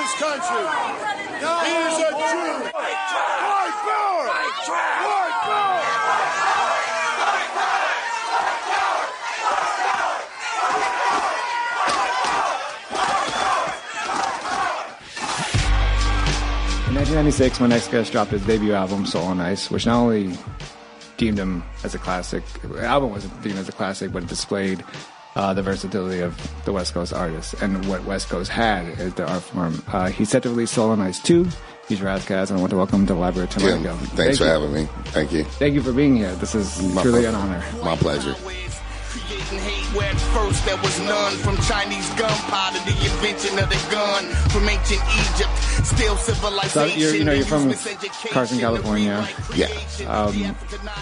this country. He is a Jew. White power! White power! In 1996, when Ras Kass dropped his debut album, Soul on Ice, which not only deemed him as a classic, the album wasn't deemed as a classic, but it displayed the versatility of the West Coast artists and what West Coast had as the art form. He's set to release Soul on Ice 2. He's Ras Kass, and I want to welcome him to the library Tim Einenkel. Thanks for having me. Thank you. Thank you for being here. This is truly an honor. My pleasure. Where at first there was none, from Chinese gunpowder, the invention of the gun, from ancient Egypt, still civilization. So you're from Carson, California. Yeah.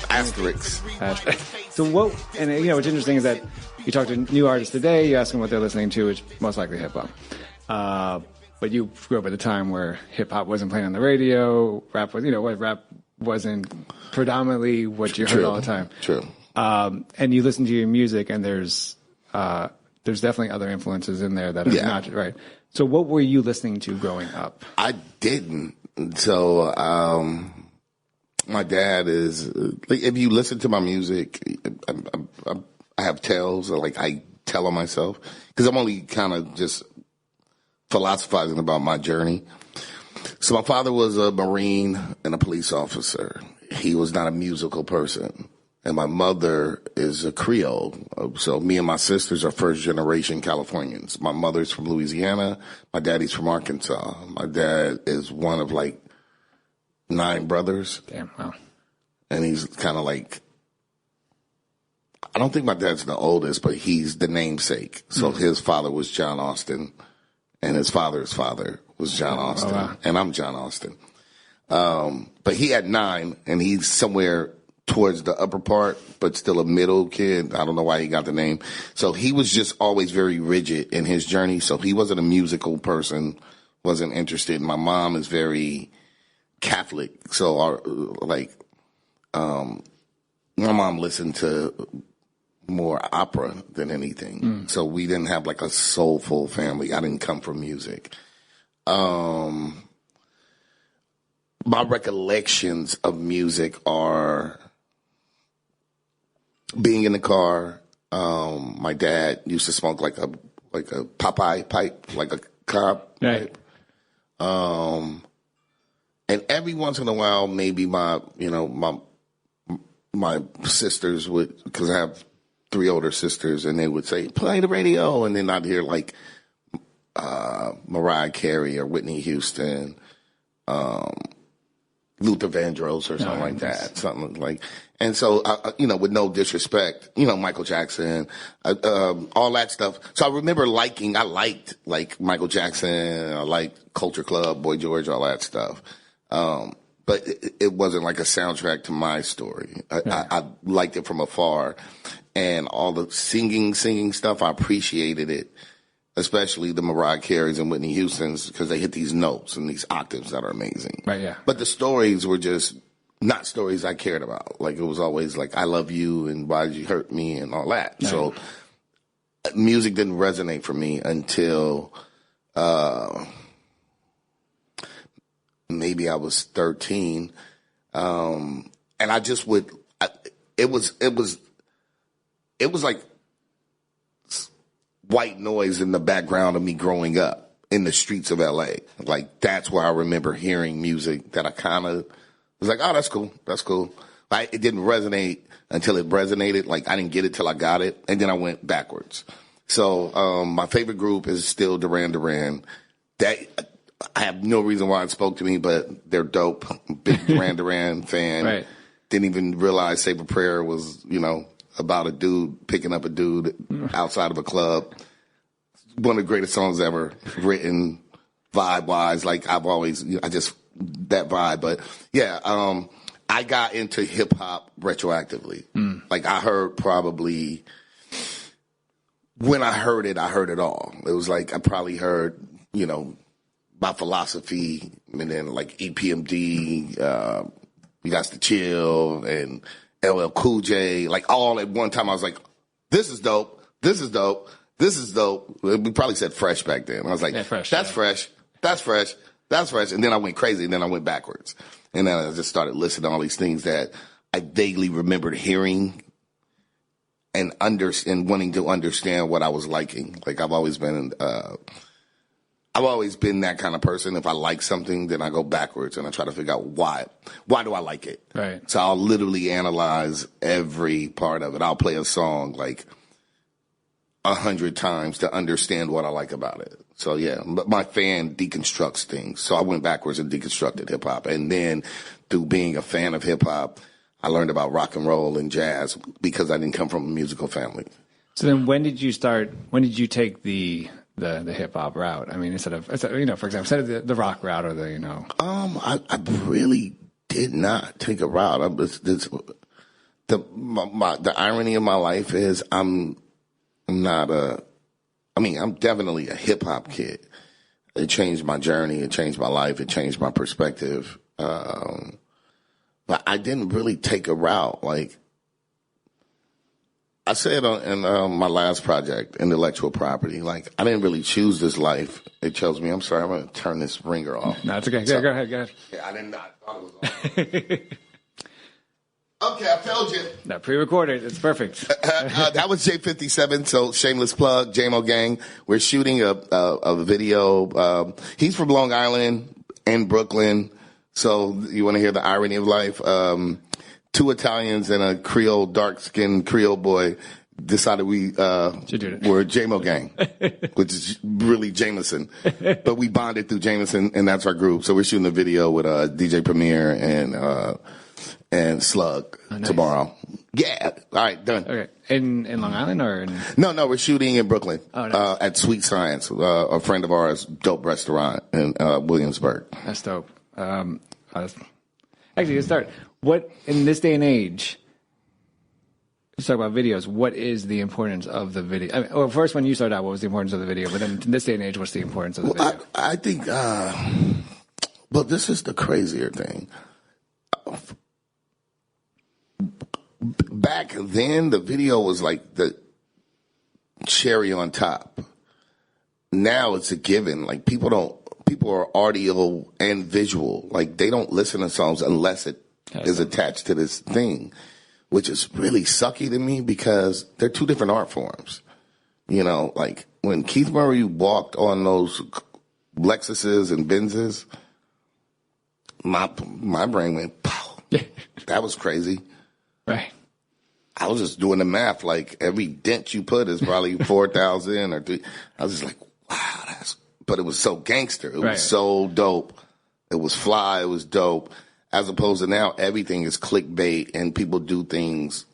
Asterix. So what? And what's interesting is that you talk to new artists today. You ask them what they're listening to. It's most likely hip hop. But you grew up at a time where hip hop wasn't playing on the radio. Rap was, rap wasn't predominantly what you heard all the time. True. And you listen to your music, and there's definitely other influences in there that are not right. So, what were you listening to growing up? I didn't. So, my dad is like, if you listen to my music, I have tells, like I tell on myself, because I'm only kind of just philosophizing about my journey. So, my father was a Marine and a police officer. He was not a musical person. And my mother is a Creole. So me and my sisters are first-generation Californians. My mother's from Louisiana. My daddy's from Arkansas. My dad is one of, 9 brothers. Damn, wow. And he's kind of like, I don't think my dad's the oldest, but he's the namesake. So his father was John Austin, and his father's father was John Austin. Oh, wow. And I'm John Austin. But he had 9, and he's somewhere towards the upper part, but still a middle kid. I don't know why he got the name. So he was just always very rigid in his journey. So he wasn't a musical person, wasn't interested. My mom is very Catholic. So my mom listened to more opera than anything. So we didn't have a soulful family. I didn't come from music. My recollections of music are being in the car. My dad used to smoke like a Popeye pipe, like a cob pipe. And every once in a while, maybe my sisters would, because I have 3 older sisters, and they would say, play the radio. And then I'd hear Mariah Carey or Whitney Houston, Luther Vandross or something like that. Something like, and so, with no disrespect, Michael Jackson, all that stuff. So I remember I liked Michael Jackson, I liked Culture Club, Boy George, all that stuff. But it wasn't like a soundtrack to my story. I liked it from afar, and all the singing stuff, I appreciated it. Especially the Mariah Careys and Whitney Houstons, because they hit these notes and these octaves that are amazing. Right, yeah. But the stories were just not stories I cared about. It was always I love you and why did you hurt me and all that. Right. So music didn't resonate for me until maybe I was 13. And I just would, it was like white noise in the background of me growing up in the streets of LA. That's where I remember hearing music that I kind of was like, oh, that's cool. That's cool. It didn't resonate until it resonated. I didn't get it till I got it. And then I went backwards. So, my favorite group is still Duran Duran. That, I have no reason why it spoke to me, but they're dope. Big Duran Duran fan. Right. Didn't even realize Save a Prayer was, about a dude picking up a dude outside of a club. One of the greatest songs ever written, vibe-wise. I've always, that vibe. But yeah, I got into hip-hop retroactively. I heard probably, when I heard it all. It was I probably heard, My Philosophy, and then EPMD, You Got to Chill, and LL Cool J, all at one time. I was like, this is dope. This is dope. This is dope. We probably said Fresh back then. I was like, that's fresh. That's fresh. And then I went crazy, and then I went backwards. And then I just started listening to all these things that I vaguely remembered hearing and wanting to understand what I was liking. Like I've always been that kind of person. If I like something, then I go backwards and I try to figure out why. Why do I like it? Right. So I'll literally analyze every part of it. I'll play a song like 100 times to understand what I like about it. So yeah, but my fan deconstructs things. So I went backwards and deconstructed hip hop. And then through being a fan of hip hop, I learned about rock and roll and jazz because I didn't come from a musical family. So then when did you take the hip hop route? I mean, instead of, for example, instead of the rock route or I really did not take a route. The irony of my life is I'm definitely a hip hop kid. It changed my journey. It changed my life. It changed my perspective. But I didn't really take a route. Like I said in my last project, Intellectual Property, like I didn't really choose this life. It chose me. I'm sorry. I'm going to turn this ringer off. No, it's okay. Go ahead. Yeah, I thought it was off. Okay, I told you. No, pre-recorded. It's perfect. That was J57, so shameless plug, JMO Gang. We're shooting a video. He's from Long Island and Brooklyn, so you want to hear the irony of life. Two Italians and a Creole, dark-skinned Creole boy decided we were JMO Gang, which is really Jameson. But we bonded through Jameson, and that's our group. So we're shooting a video with DJ Premier and Slug tomorrow. Yeah. All right, done. Okay. In Long Island or in... No, we're shooting in Brooklyn. Oh, nice. At Sweet Science, a friend of ours, dope restaurant in Williamsburg. That's dope. Actually, let's start. What, in this day and age, let's talk about videos. What is the importance of the video? I mean, well, first, when you started out, what was the importance of the video? But then in this day and age, what's the importance of the video? I think, well, this is the crazier thing. Back then, the video was like the cherry on top. Now it's a given. Like people are audio and visual. Like they don't listen to songs unless it is attached to this thing, which is really sucky to me because they're two different art forms. Like when Keith Murray walked on those Lexuses and Benzes, my brain went, pow. That was crazy. Right. I was just doing the math. Like every dent you put is probably 4,000 or 3. I was just like, wow, but it was so gangster. It was so dope. It was fly. It was dope. As opposed to now, everything is clickbait and people do things,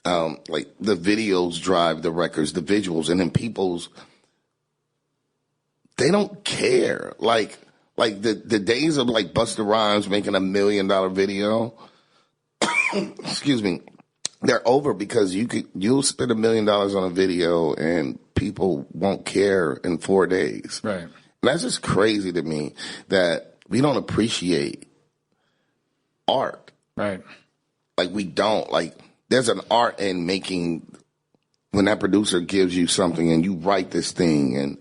like the videos drive the records, the visuals, and then they don't care. Like the days of like Busta Rhymes making $1 million video, excuse me, they're over because you'll spend $1 million on a video and people won't care in 4 days. Right. And that's just crazy to me that we don't appreciate art. Right. Like we don't. Like there's an art in making when that producer gives you something and you write this thing and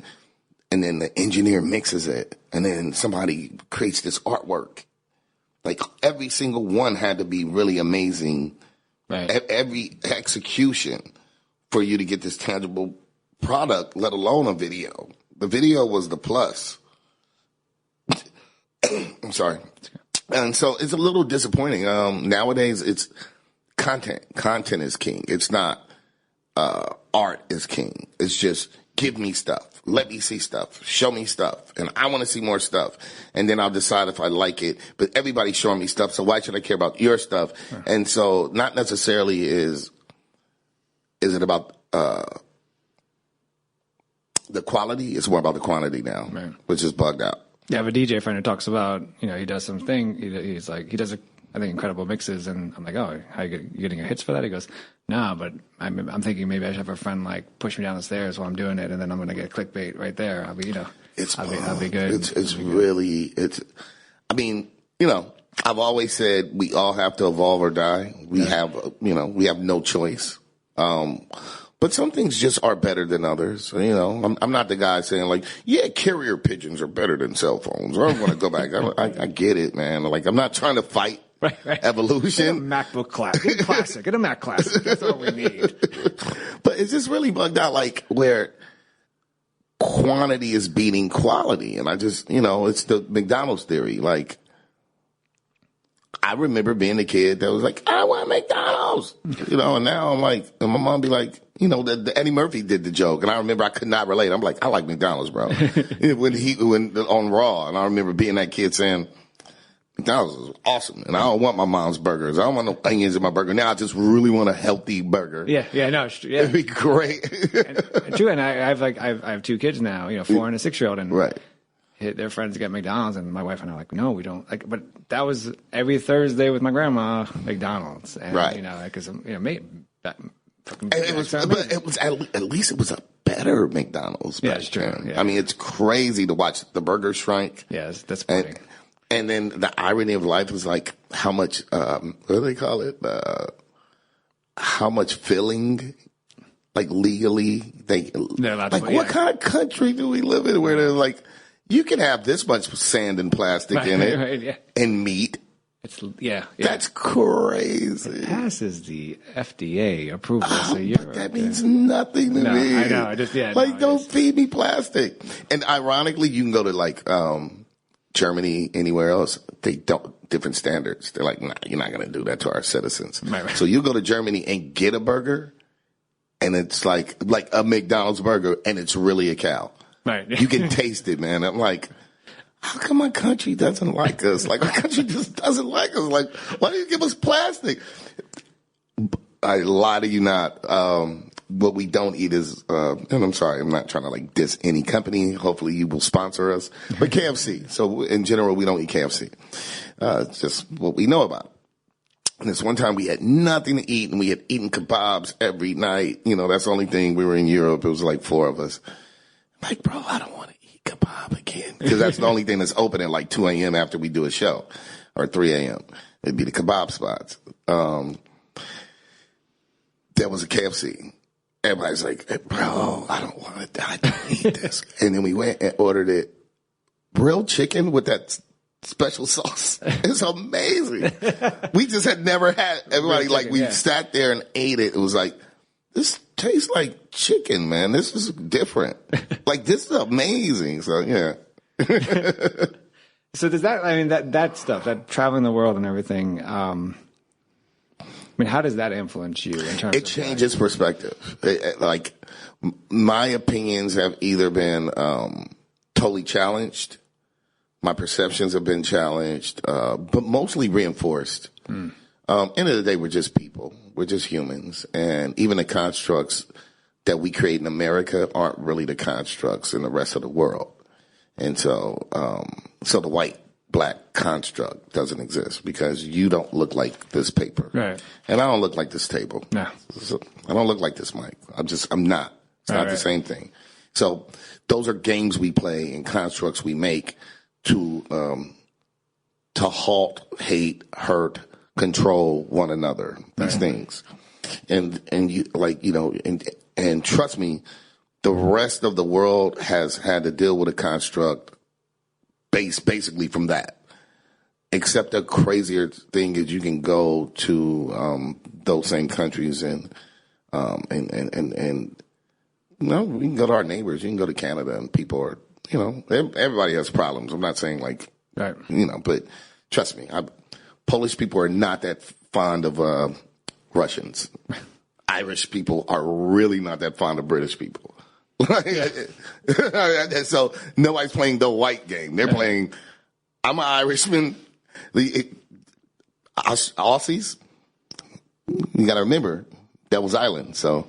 then the engineer mixes it and then somebody creates this artwork. Like every single one had to be really amazing. Right. Every execution for you to get this tangible product, let alone a video. The video was the plus. I'm sorry. And so it's a little disappointing. Nowadays, it's content. Content is king. It's not art is king. It's just give me stuff. Let me see stuff. Show me stuff. And I want to see more stuff. And then I'll decide if I like it. But everybody's showing me stuff, so why should I care about your stuff? Right. And so not necessarily is it about the quality. It's more about the quantity now, right, which is bugged out. Yeah, I have a DJ friend who talks about, he does something. He's like, he does, I think, incredible mixes. And I'm like, oh, how you getting your hits for that? He goes, nah, but I'm thinking maybe I should have a friend like push me down the stairs while I'm doing it. And then I'm going to get clickbait right there. I'll be, I'll be good. It's really, I mean, I've always said we all have to evolve or die. We have no choice. But some things just are better than others. You know, I'm not the guy saying like, yeah, carrier pigeons are better than cell phones. Or I want to go back. I get it, man. Like, I'm not trying to fight evolution. Get a MacBook classic. Get a Mac classic. That's all we need. But it's just really bugged out, like, where quantity is beating quality. And I just, you know, it's the McDonald's theory. Like, I remember being a kid that was like, I want McDonald's, you know, and now I'm like, and my mom be like, you know, the Eddie Murphy did the joke, and I remember I could not relate. I'm like, I like McDonald's, bro. when on Raw, and I remember being that kid saying, McDonald's is awesome, and I don't want my mom's burgers. I don't want no onions in my burger. Now I just really want a healthy burger. Yeah, no, yeah. It'd be great. and true, and I have 2 kids now, you know, 4 and a 6-year-old, and right. Their friends get McDonald's, and my wife and I are like, no, we don't. Like, but that was every Thursday with my grandma, McDonald's, and right. you know, because you know, it was at least it was a better McDonald's. Yeah, it's true. Yeah. I mean, it's crazy to watch the burger shrink. Yeah, that's funny. And then the irony of life is like how much what do they call it? How much filling, like legally what kind of country do we live in where they're like, you can have this much sand and plastic in it and meat. That's crazy. It passes the FDA approval. So that means nothing to me. I know. Don't feed me plastic. And ironically, you can go to like Germany, anywhere else. They don't, different standards. They're like, nah, you're not going to do that to our citizens. Right. So you go to Germany and get a burger, and it's like a McDonald's burger, and it's really a cow. Right. You can taste it, man. I'm like, how come my country doesn't like us? Like, my country just doesn't like us. Like, why do you give us plastic? I lie to you not. What we don't eat is, and I'm sorry, I'm not trying to like diss any company. Hopefully you will sponsor us. But KFC. So in general, we don't eat KFC. It's just what we know about. And this one time we had nothing to eat, and we had eaten kebabs every night. You know, that's the only thing. We were in Europe. It was like 4 of us. I'm like, bro, I don't want to eat kebab again. Because that's the only thing that's open at like 2 a.m. after we do a show, or 3 a.m. It'd be the kebab spots. There was a KFC. Everybody's like, hey, bro, I don't want to. I don't eat this. And then we went and ordered it. Grilled chicken with that special sauce. It's amazing. We just had never had. Everybody sat there and ate it. It was like, this tastes like chicken, man. This is different. Like, this is amazing. So yeah. So does that? I mean, that stuff, that traveling the world and everything. I mean, how does that influence you in terms? It changes perspective. Like, my opinions have either been totally challenged. My perceptions have been challenged, but mostly reinforced. End of the day, we're just people. We're just humans. And even the constructs that we create in America aren't really the constructs in the rest of the world. And so the white, black construct doesn't exist because you don't look like this paper. Right. And I don't look like this table. No. So I don't look like this mic. I'm not. It's not the same thing. So those are games we play and constructs we make to halt, hate, hurt, control one another. These things. And you like, you know, and trust me, the rest of the world has had to deal with a construct basically from that. Except the crazier thing is you can go to those same countries and you know, we can go to our neighbors. You can go to Canada and people are, you know, everybody has problems. I'm not saying like, you know, but trust me, Polish people are not that fond of Russians. Irish people are really not that fond of British people. So nobody's playing the white game. They're playing, I'm an Irishman. The Aussies, you got to remember, Devil's Island. So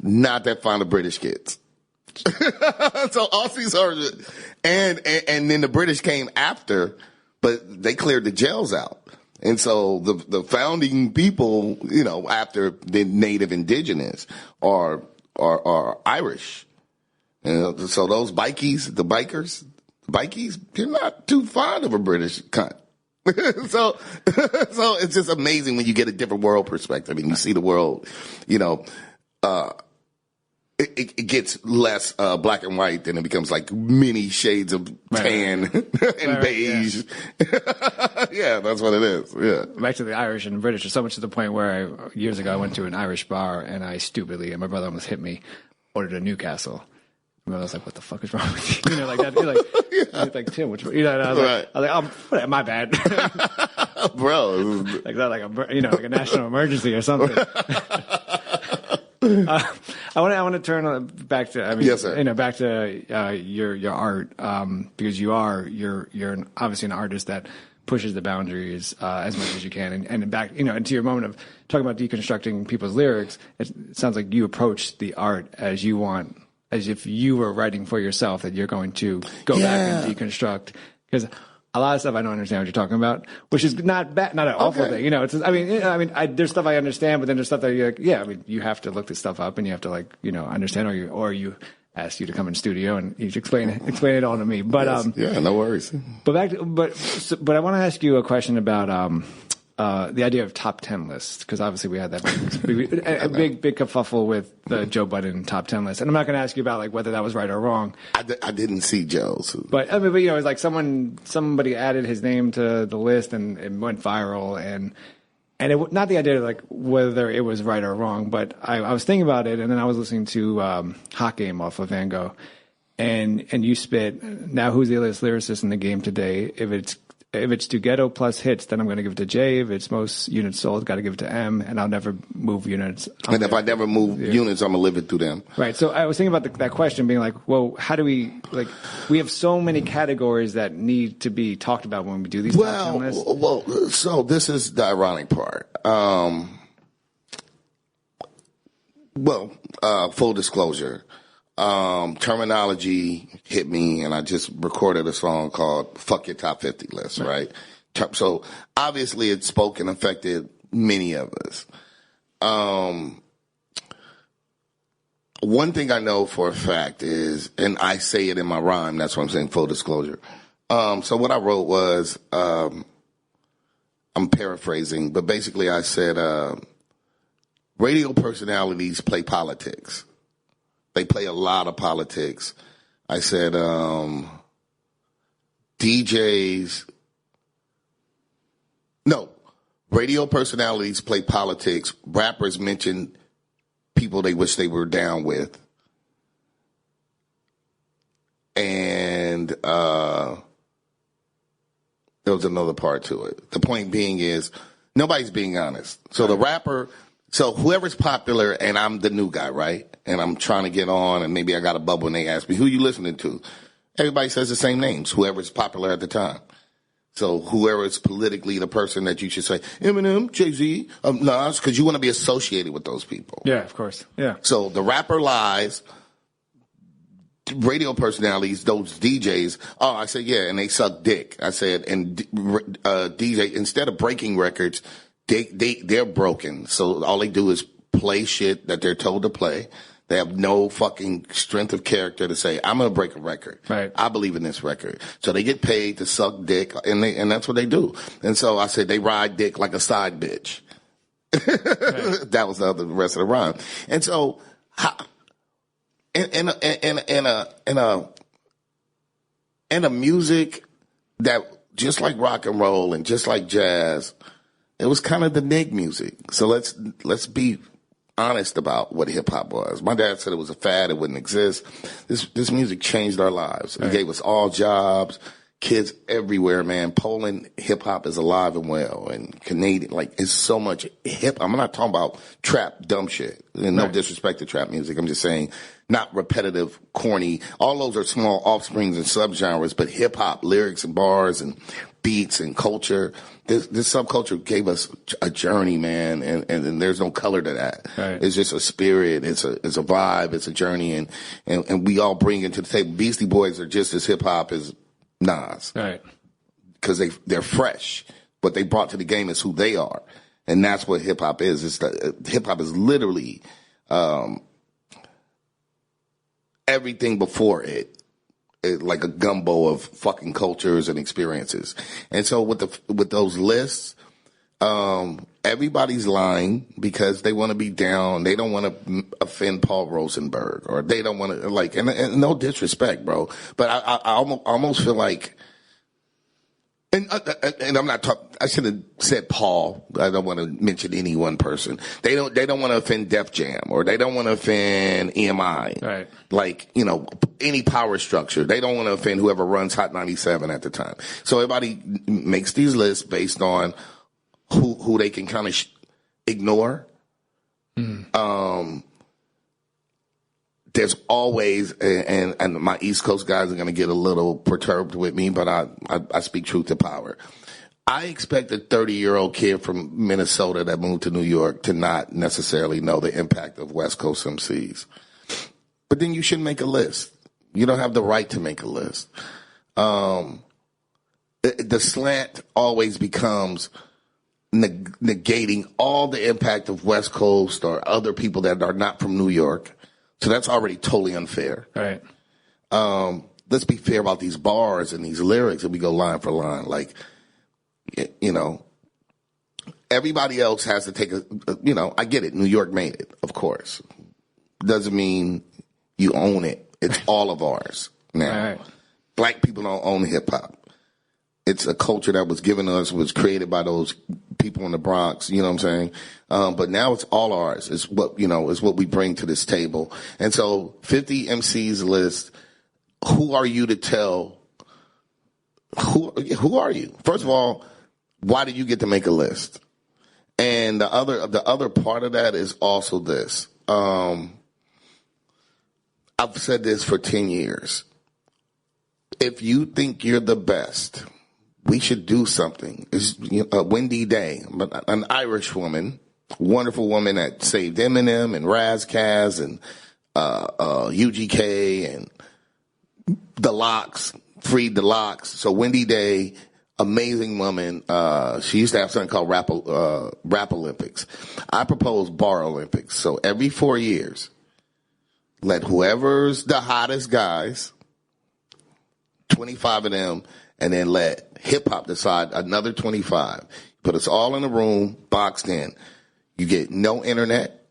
not that fond of British kids. So Aussies are, and then the British came after, but they cleared the jails out. And so the founding people, you know, after the native indigenous are Irish. And so those bikies, they're not too fond of a British cunt. So it's just amazing when you get a different world perspective and you see the world, you know, it gets less black and white, then it becomes like many shades of tan and beige. Yeah, that's what it is. Yeah. Back to the Irish and British, so much to the point where years ago I went to an Irish bar and I stupidly, and my brother almost hit me, ordered a Newcastle. And I was like, "What the fuck is wrong with you?" You know, like that. Like Tim, which and I was like, my bad, bro. Like that, like like a national emergency or something. I want to turn back to yes, sir. Back to your art, because you're obviously an artist that pushes the boundaries as much as you can, and back and to your moment of talking about deconstructing people's lyrics, it sounds like you approach the art as you want, as if you were writing for yourself, that you're going to go back and deconstruct, because a lot of stuff I don't understand what you're talking about, which is not bad, not an awful thing. It's there's stuff I understand, but then there's stuff that you're like, you have to look this stuff up and you have to understand, or you ask you to come in studio and you explain it all to me. But no worries. But I want to ask you a question about the idea of top 10 lists, because obviously we had that big kerfuffle with the Joe Budden top 10 list, and I'm not going to ask you about whether that was right or wrong. I didn't see Joe's, but it's like somebody added his name to the list and it went viral, and it, not the idea of whether it was right or wrong, but I was thinking about it, and then I was listening to Hot Game off of Van Gogh, and you spit, now who's the latest lyricist in the game today? If it's to Ghetto plus hits, then I'm going to give it to J. If it's most units sold, got to give it to M, and I'll never move units. And if I never move units, I'm going to live it through them. Right. So I was thinking about that question being like, well, how do we, we have so many categories that need to be talked about when we do these top 10 lists. Well, so this is the ironic part. Full disclosure. Terminology hit me, and I just recorded a song called Fuck Your Top 50 List, right? So obviously it spoke and affected many of us. One thing I know for a fact is, and I say it in my rhyme, that's what I'm saying, full disclosure. So what I wrote was, I'm paraphrasing, but basically I said, radio personalities play politics. They play a lot of politics. I said, radio personalities play politics. Rappers mention people they wish they were down with. And there was another part to it. The point being is, nobody's being honest. So the rapper, so whoever's popular, and I'm the new guy, right? And I'm trying to get on, and maybe I got a bubble, and they ask me, who you listening to? Everybody says the same names, whoever's popular at the time. So whoever is politically the person that you should say, Eminem, Jay-Z, Nas, because you want to be associated with those people. Yeah, of course. Yeah. So the rapper lies, radio personalities, those DJs, I said, yeah, and they suck dick. I said, and DJ, instead of breaking records, they're broken. So all they do is play shit that they're told to play. They have no fucking strength of character to say, I'm going to break a record. Right. I believe in this record. So they get paid to suck dick, and that's what they do. And so I said, they ride dick like a side bitch. Right. That was the rest of the rhyme. And so, in a music that, just like rock and roll and just like jazz, it was kind of the nig music. So let's be honest about what hip hop was. My dad said it was a fad, it wouldn't exist. This music changed our lives. It gave us all jobs, kids everywhere, man. Poland hip hop is alive and well, and Canadian, it's so much hip. I'm not talking about trap dumb shit. And no disrespect to trap music. I'm just saying, not repetitive, corny. All those are small offsprings and subgenres, but hip hop, lyrics and bars and beats and culture. This subculture gave us a journey, man, and there's no color to that. Right. It's just a spirit. It's a vibe. It's a journey, and we all bring it to the table. Beastie Boys are just as hip hop as Nas, right? Because they're fresh. What they brought to the game is who they are, and that's what hip hop is. Hip hop is literally everything before it. Like a gumbo of fucking cultures and experiences. And so with those lists, Everybody's lying because they want to be down. They don't want to offend Paul Rosenberg, or they don't want to, like, and no disrespect, bro. But I almost feel like, and I'm not talking, I should have said Paul. I don't want to mention any one person. They don't want to offend Def Jam, or they don't want to offend EMI. Right. Like, any power structure. They don't want to offend whoever runs Hot 97 at the time. So everybody makes these lists based on who they can kind of ignore. There's always, and my East Coast guys are going to get a little perturbed with me, but I speak truth to power. I expect a 30-year-old kid from Minnesota that moved to New York to not necessarily know the impact of West Coast MCs. But then you shouldn't make a list. You don't have the right to make a list. The slant always becomes negating all the impact of West Coast or other people that are not from New York. So that's already totally unfair. Right. Let's be fair about these bars and these lyrics, and we go line for line. Like, everybody else has to take I get it. New York made it, of course. Doesn't mean you own it. It's all of ours now. Right. Black people don't own hip hop. It's a culture that was given us, was created by those people in the Bronx, you know what I'm saying? But now it's all ours. It's what, is what we bring to this table. And so 50 MCs list, who are you to tell? Who are you? First of all, why did you get to make a list? And the other part of that is also this. I've said this for 10 years. If you think you're the best, we should do something. It's Wendy Day, an Irish woman, wonderful woman that saved Eminem and Ras Kass and UGK and the Locks, freed the Locks. So Wendy Day, amazing woman. She used to have something called Rap Olympics. I propose Bar Olympics. So every 4 years, let whoever's the hottest guys, 25 of them, and then let hip-hop decide another 25. Put us all in a room, boxed in. You get no internet.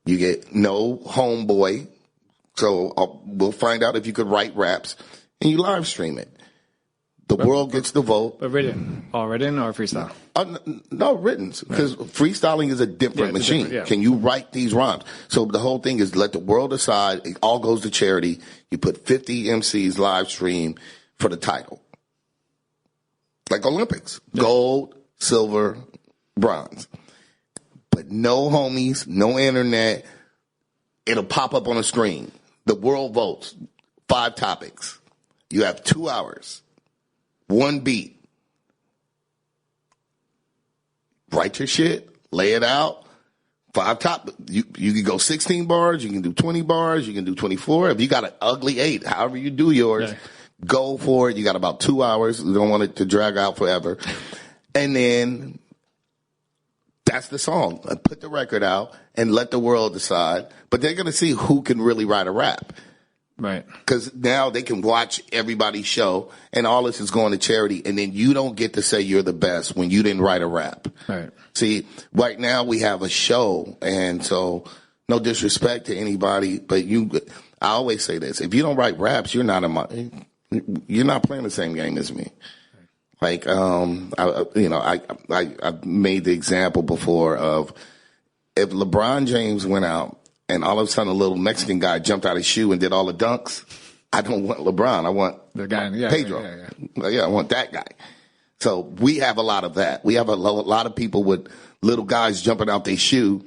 You get no homeboy. So we'll find out if you could write raps, and you live stream it. The world gets the vote. But written? All written or freestyle? No, written. Because freestyling is a different machine. Can you write these rhymes? So the whole thing is let the world decide. It all goes to charity. You put 50 MCs live stream for the title. Like Olympics. Yeah. Gold, silver, bronze. But no homies, no internet. It'll pop up on a screen. The world votes. 5 topics. You have 2 hours. 1 beat. Write your shit. Lay it out. 5 top. You can go 16 bars. You can do 20 bars. You can do 24. If you got an ugly 8, however you do yours, go for it. You got about 2 hours. You don't want it to drag out forever. And then that's the song. Put the record out and let the world decide. But they're going to see who can really write a rap. Right. Because now they can watch everybody's show, and all this is going to charity, and then you don't get to say you're the best when you didn't write a rap. Right. See, right now we have a show, and so no disrespect to anybody, but I always say this: if you don't write raps, you're not playing the same game as me. Like, I made the example before of if LeBron James went out and all of a sudden a little Mexican guy jumped out his shoe and did all the dunks, I don't want LeBron. I want the guy, Pedro. Yeah, I want that guy. So we have a lot of that. We have a lot of people with little guys jumping out their shoe,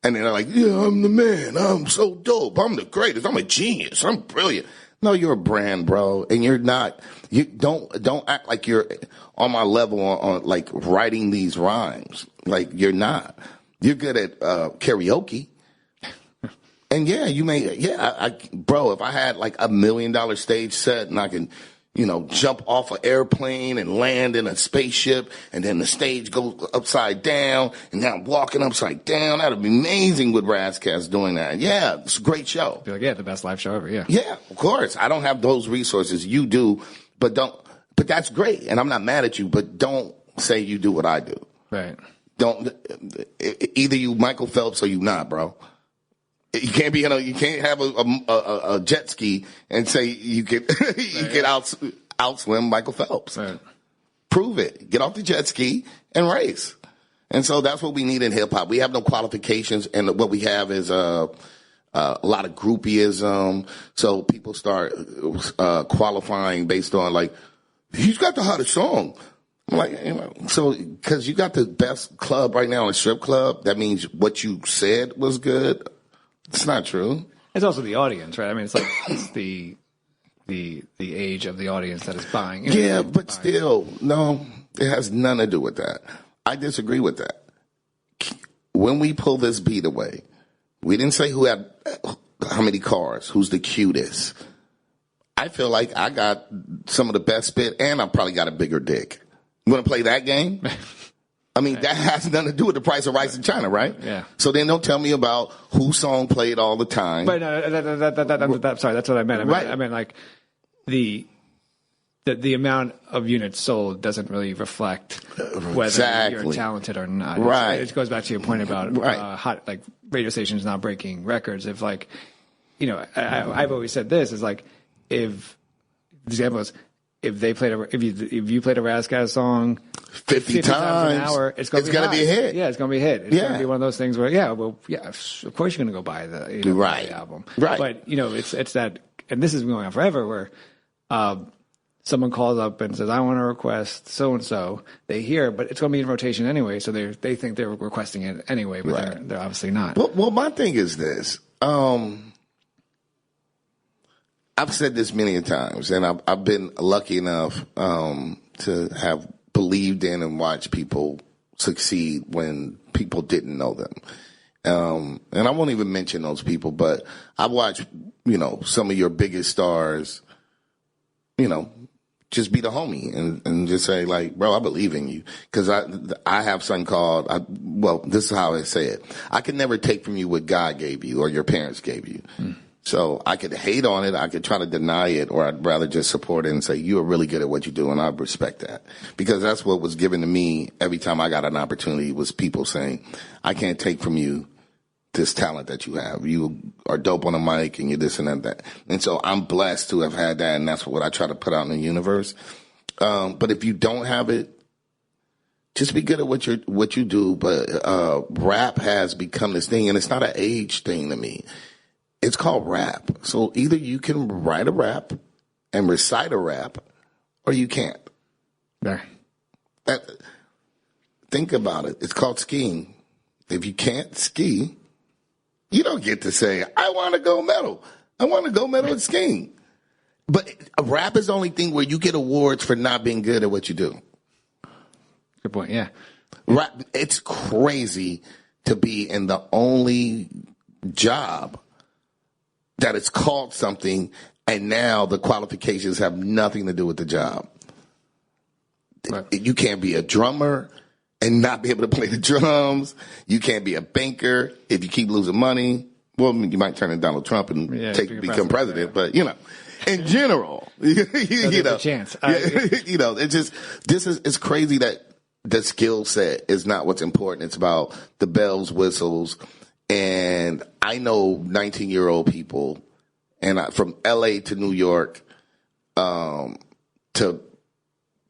and they're like, yeah, I'm the man. I'm so dope. I'm the greatest. I'm a genius. I'm brilliant. No, you're a brand, bro, and you're not. You don't act like you're on my level on like writing these rhymes. Like you're not. You're good at karaoke. And bro, if I had like $1 million stage set and I can, jump off an airplane and land in a spaceship and then the stage goes upside down and now I'm walking upside down, that'd be amazing with Ras Kass doing that. Yeah, it's a great show. Be like, yeah, the best live show ever, yeah. Yeah, of course. I don't have those resources. You do, but that's great. And I'm not mad at you, but don't say you do what I do. Right. Either you Michael Phelps or you not, bro. You can't be, you can't have a jet ski and say you can outswim Michael Phelps. Right. Prove it. Get off the jet ski and race. And so that's what we need in hip hop. We have no qualifications, and what we have is a lot of groupieism. So people start qualifying based on like, he's got the hottest song. I'm like, so because you got the best club right now in a strip club, that means what you said was good. It's not true. It's also the audience, right? I mean, it's the age of the audience that is buying. Yeah, but still, no, it has nothing to do with that. I disagree with that. When we pull this beat away, we didn't say who had how many cars, who's the cutest. I feel like I got some of the best spit, and I probably got a bigger dick. You want to play that game? I mean, that has nothing to do with the price of rice in China, right? Yeah. So then don't tell me about whose song played all the time. But sorry, that's what I meant. I meant like the amount of units sold doesn't really reflect whether you're talented or not. Right. It goes back to your point about hot, like radio stations not breaking records. If like, I've always said this is like, if the example is, if you played a Ras Kass song 50 times an hour, it's going to be a hit. Yeah, it's going to be a hit. It's going to be one of those things where, of course you're going to go buy the the album. Right. But it's that, and this is going on forever, where someone calls up and says, I want to request so and so. They hear, but it's going to be in rotation anyway, so they think they're requesting it anyway, but they're obviously not. Well, my thing is this. I've said this many times, and I've been lucky enough to have believed in and watched people succeed when people didn't know them. And I won't even mention those people, but I've watched, some of your biggest stars, just be the homie and just say like, bro, I believe in you. Cause I have something called, this is how I say it. I can never take from you what God gave you or your parents gave you. So I could hate on it, I could try to deny it, or I'd rather just support it and say, you are really good at what you do, and I respect that. Because that's what was given to me every time I got an opportunity, was people saying, I can't take from you this talent that you have. You are dope on the mic, and you're this and that. And so I'm blessed to have had that, and that's what I try to put out in the universe. But if you don't have it, just be good at what you do. But rap has become this thing, and it's not an age thing to me. It's called rap. So either you can write a rap and recite a rap, or you can't. There. Think about it. It's called skiing. If you can't ski, you don't get to say, I want to go medal. I want to go medal in skiing. But a rap is the only thing where you get awards for not being good at what you do. Good point, yeah. Rap, it's crazy to be in the only job that it's called something, and now the qualifications have nothing to do with the job. Right. You can't be a drummer and not be able to play the drums. You can't be a banker if you keep losing money. Well, you might turn in Donald Trump and become president, but in general, there's a chance. It's just it's crazy that the skill set is not what's important. It's about the bells, whistles. And I know 19-year-old people, and from LA to New York, to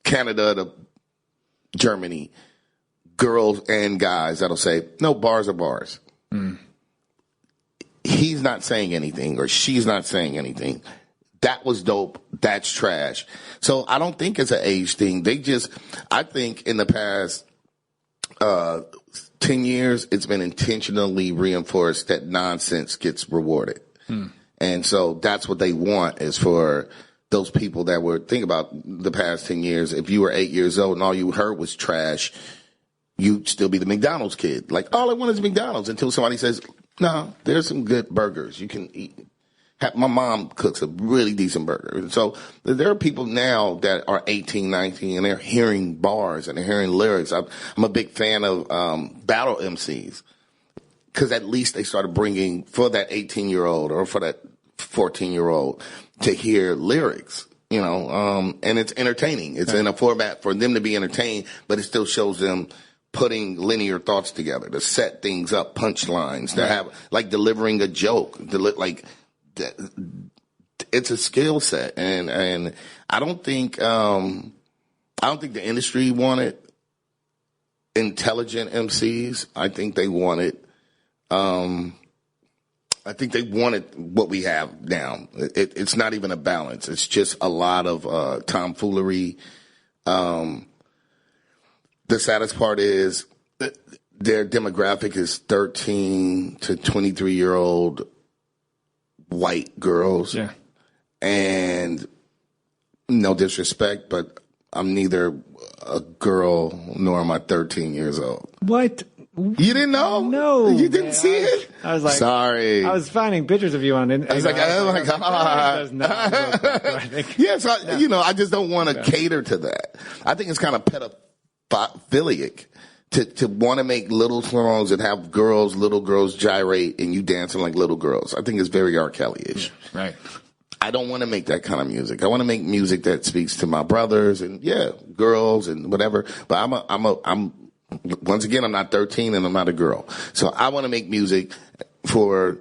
Canada to Germany, girls and guys that'll say, no, bars are bars. He's not saying anything, or she's not saying anything. That was dope. That's trash. So I don't think it's an age thing. I think in the past 10 years, it's been intentionally reinforced that nonsense gets rewarded. And so that's what they want, is for those people that were, think about the past 10 years. If you were 8 years old and all you heard was trash, you'd still be the McDonald's kid. Like, all I want is McDonald's, until somebody says, no, there's some good burgers you can eat. My mom cooks a really decent burger. And so there are people now that are 18, 19, and they're hearing bars and they're hearing lyrics. I'm a big fan of battle MCs, because at least they started bringing, for that 18-year-old or for that 14-year-old to hear lyrics, and it's entertaining. It's in a format for them to be entertained, but it still shows them putting linear thoughts together, to set things up, punchlines, to have like delivering a joke, it's a skill set, and I don't think the industry wanted intelligent MCs. I think they wanted what we have now. It's not even a balance. It's just a lot of tomfoolery. The saddest part is their demographic is 13 to 23-year-old white girls. Yeah. And no disrespect, but I'm neither a girl nor am I 13 years old. What? You didn't know? No. You didn't see it? I was like, sorry. I was finding pictures of you on it. I was like, oh my God. Does not look like, I think. Yes, I just don't want to cater to that. I think it's kind of pedophilic to want to make little songs and have little girls gyrate and you dancing like little girls. I think it's very R. Kelly-ish. Yeah, right. I don't want to make that kind of music. I want to make music that speaks to my brothers and girls and whatever. But I'm once again, I'm not 13 and I'm not a girl. So I want to make music for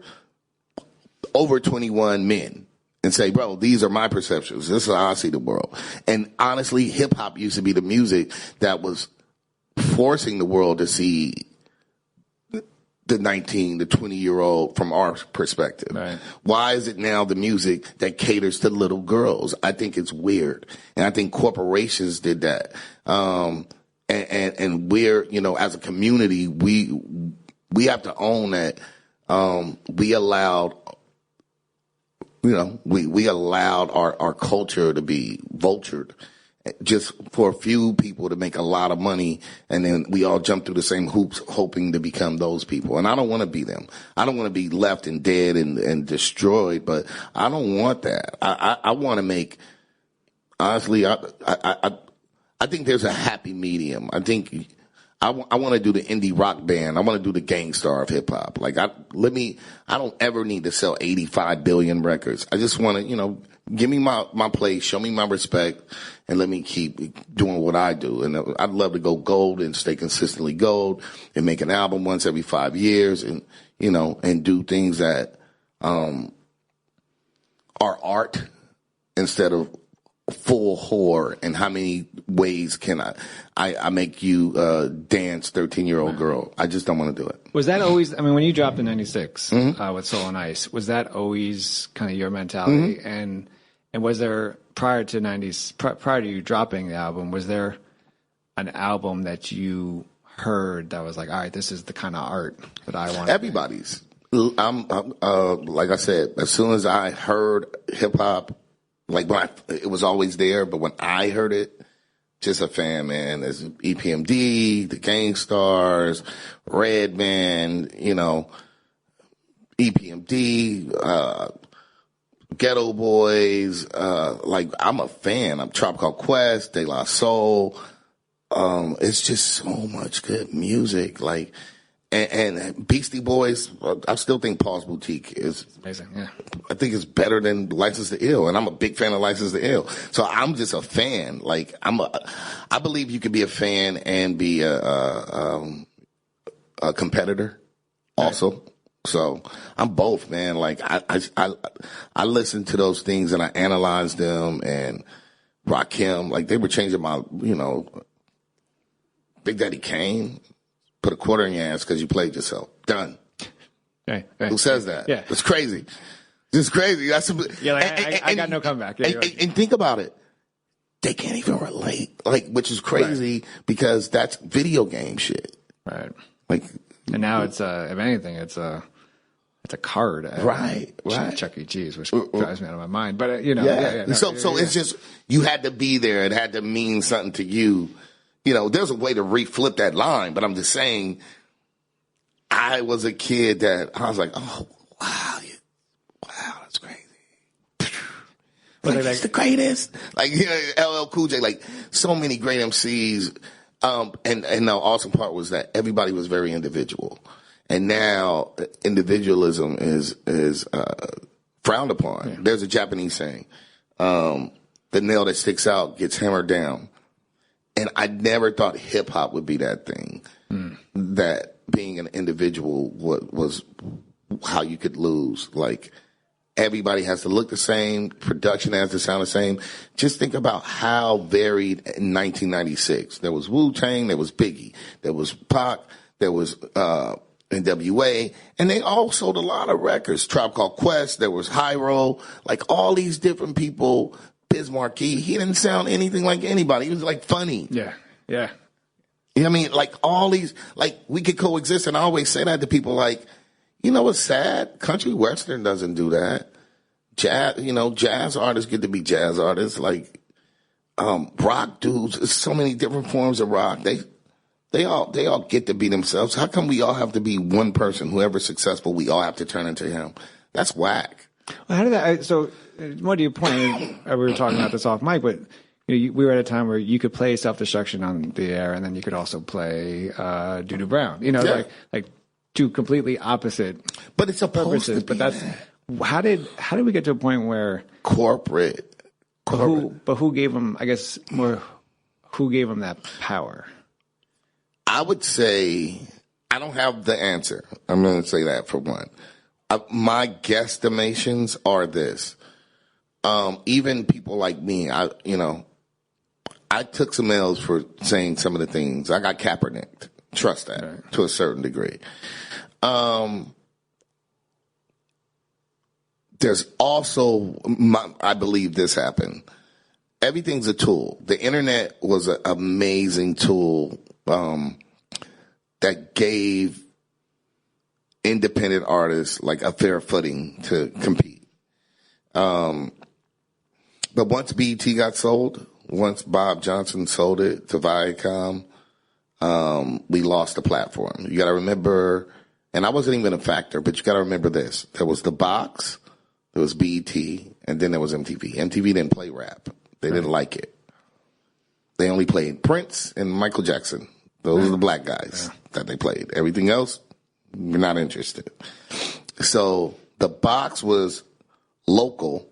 over 21 men and say, bro, these are my perceptions. This is how I see the world. And honestly, hip hop used to be the music that was forcing the world to see the 19, the 20-year-old from our perspective. Right. Why is it now the music that caters to little girls? I think it's weird. And I think corporations did that. And we're, as a community, we have to own that, we allowed our culture to be vultured just for a few people to make a lot of money, and then we all jump through the same hoops hoping to become those people. And I don't want to be them. I don't want to be left and dead and destroyed, but I don't want that. I want to make, honestly, I think there's a happy medium. I think I want to do the indie rock band. I want to do the Gang Starr of hip hop. Like I don't ever need to sell 85 billion records. I just want to, give me my place, show me my respect, and let me keep doing what I do. And I'd love to go gold and stay consistently gold and make an album once every 5 years and, and do things that, are art instead of full whore. And how many ways can I make you, dance 13-year-old girl? I just don't want to do it. Was that always, when you dropped in 96, with Soul on Ice, was that always kind of your mentality? Mm-hmm. And was there, prior to you dropping the album, was there an album that you heard that was like, all right, this is the kind of art that I want? Everybody's. I'm like I said, as soon as I heard hip hop, like it was always there, but when I heard it, just a fan, man. There's EPMD, the Gang Stars, Redman, EPMD, Ghetto Boys, I'm a fan. I'm Tribe Called Quest, De La Soul. It's just so much good music. And Beastie Boys, I still think Paul's Boutique is amazing. Yeah. I think it's better than License to Ill, and I'm a big fan of License to Ill. So I'm just a fan. I believe you could be a fan and be a competitor also. So I'm both, man. I listen to those things and I analyze them, and Rakim, they were changing my, Big Daddy Kane, put a quarter in your ass because you played yourself. Done. Right. Who says that? Yeah. It's crazy. It's crazy. I got no comeback. Yeah, and think about it. They can't even relate, which is crazy because that's video game shit. Right. And now it's, if anything, it's a card. Right. Chuck E. Cheese, which drives me out of my mind. But, So it's just, you had to be there. It had to mean something to you. There's a way to reflip that line, but I'm just saying, I was a kid that I was like, oh, wow, that's crazy. He's the greatest. LL Cool J, so many great MCs. And the awesome part was that everybody was very individual. And now individualism is frowned upon. Yeah. There's a Japanese saying, the nail that sticks out gets hammered down. And I never thought hip hop would be that thing. that being an individual was how you could lose. Like, everybody has to look the same. Production has to sound the same. Just think about how varied in 1996. There was Wu-Tang, there was Biggie, there was Pac, there was NWA, and they all sold a lot of records. Tribe Called Quest, there was Hyro, like all these different people. Biz Markie, he didn't sound anything like anybody. He was like funny. Yeah, yeah. You know what I mean? Like all these, like we could coexist. And I always say that to people, like, you know what's sad? Country Western doesn't do that. Jazz, jazz artists get to be jazz artists. Like, rock dudes, there's so many different forms of rock. They all get to be themselves. How come we all have to be one person? Whoever's successful, we all have to turn into him. That's whack. Well, how did that? So, what do you point? We were talking about this off mic, but we were at a time where you could play Self-Destruction on the air, and then you could also play Doo-Doo Brown. Like two completely opposite. But it's supposed purposes. to be. But that's how did we get to a point where corporate? Who gave them? I guess more. Who gave them that power? I would say I don't have the answer. I'm going to say that for one. My guesstimations are this. Even people like me, I took some L's for saying some of the things. I got Kaepernick. Trust that, right, to a certain degree. There's also, I believe this happened. Everything's a tool. The internet was an amazing tool that gave independent artists like a fair footing to compete. But once BET got sold, once Bob Johnson sold it to Viacom, we lost the platform. You got to remember, and I wasn't even a factor, but you got to remember this. There was the box, there was BET, and then there was MTV. MTV didn't play rap. They didn't like it. They only played Prince and Michael Jackson. Those are the black guys that they played. Everything else, we're not interested. So the box was local,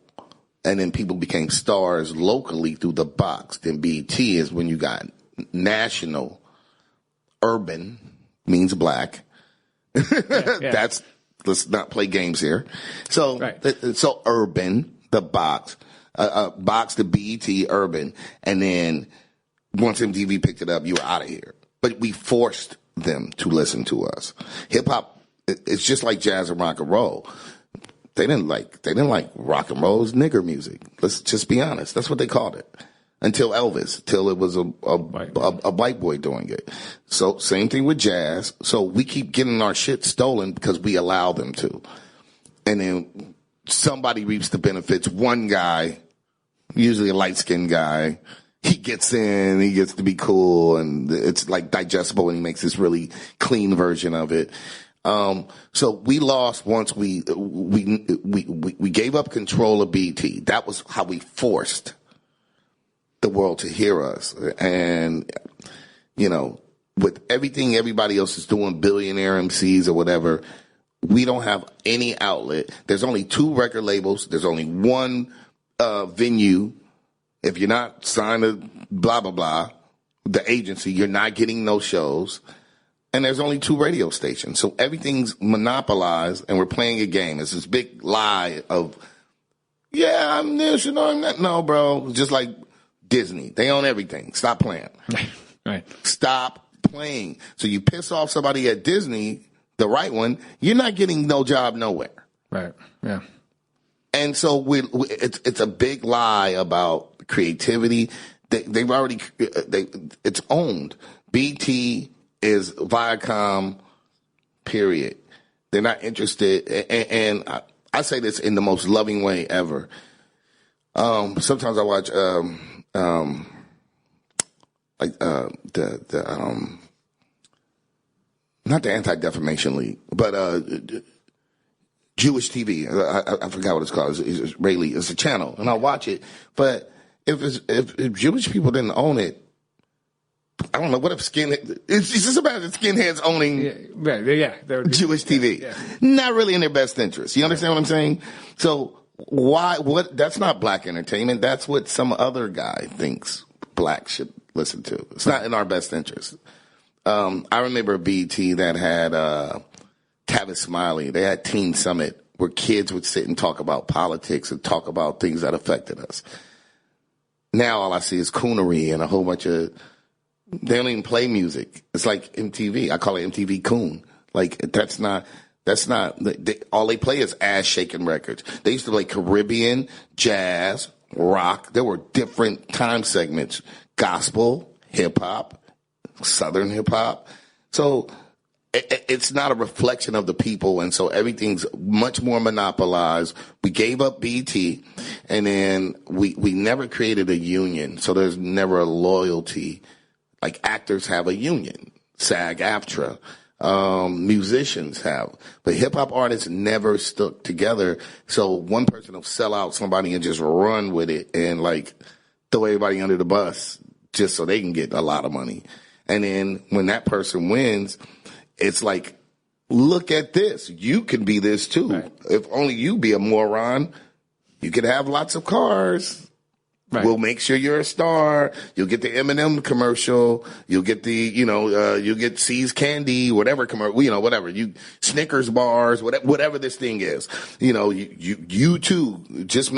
and then people became stars locally through the box. Then BET is when you got national. Urban means black. That's, let's not play games here. So, so urban, the box, box to BET, urban, and then once MTV picked it up, you were out of here. But we forced them to listen to us. Hip hop, it's just like jazz and rock and roll. They didn't like rock and roll. It was nigger music. Let's just be honest. That's what they called it. Until Elvis, till it was a white boy doing it. So same thing with jazz. So we keep getting our shit stolen because we allow them to. And then somebody reaps the benefits. One guy, usually a light-skinned guy, he gets in, he gets to be cool, and it's like digestible, and he makes this really clean version of it. So we lost once we gave up control of BET. That was how we forced the world to hear us. And, with everything everybody else is doing, billionaire MCs or whatever, we don't have any outlet. There's only 2 record labels. There's only one venue. If you're not signed to blah, blah, blah, the agency, you're not getting no shows. And there's only 2 radio stations. So everything's monopolized, and we're playing a game. It's this big lie of, I'm this, I'm that. No, bro. Just like Disney. They own everything. Stop playing. Right. Stop playing. So you piss off somebody at Disney, the right one, you're not getting no job nowhere. Right. Yeah. And so it's a big lie about creativity. They've already, it's owned. BT is Viacom, period. They're not interested. And I say this in the most loving way ever. Sometimes I watch, not the Anti-Defamation League, but, Jewish TV. I forgot what it's called. It's Israeli. It's a channel, and I'll watch it. But if Jewish people didn't own it, I don't know. What if it's just about the skinheads owning Jewish TV? Yeah. Not really in their best interest. You understand what I'm saying? So what? That's not black entertainment. That's what some other guy thinks black should listen to. It's not in our best interest. I remember BET that had Tavis Smiley. They had Teen Summit where kids would sit and talk about politics and talk about things that affected us. Now all I see is coonery and a whole bunch of, they don't even play music. It's like MTV. I call it MTV Coon. Like, that's not, all they play is ass shaking records. They used to play Caribbean, jazz, rock. There were different time segments, gospel, hip hop, Southern hip hop. So it's not a reflection of the people. And so everything's much more monopolized. We gave up BT, and then we never created a union. So there's never a loyalty. Like actors have a union, SAG-AFTRA, musicians have, but hip hop artists never stuck together. So one person will sell out somebody and just run with it and like throw everybody under the bus just so they can get a lot of money. And then when that person wins, it's like, look at this. You can be this too. Right. If only you be a moron, you could have lots of cars. Right. We'll make sure you're a star. You'll get the M&M commercial. You'll get the, you'll get C's Candy, whatever commercial, whatever. Snickers bars, whatever this thing is. You too, just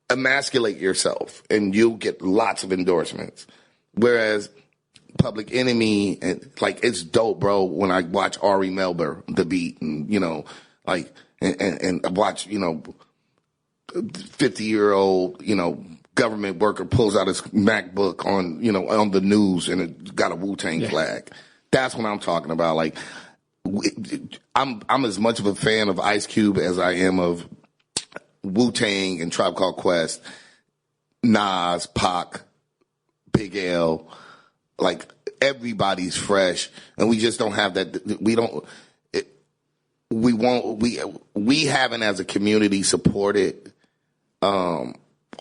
emasculate yourself and you'll get lots of endorsements. Whereas Public Enemy, and like, it's dope, bro, when I watch Ari Melber, The Beat, and, and I watch, 50-year-old, government worker pulls out his MacBook on the news and it got a Wu-Tang flag. That's what I'm talking about. Like, I'm as much of a fan of Ice Cube as I am of Wu-Tang and Tribe Called Quest, Nas, Pac, Big L. Like, everybody's fresh, and we just don't have that. We haven't as a community supported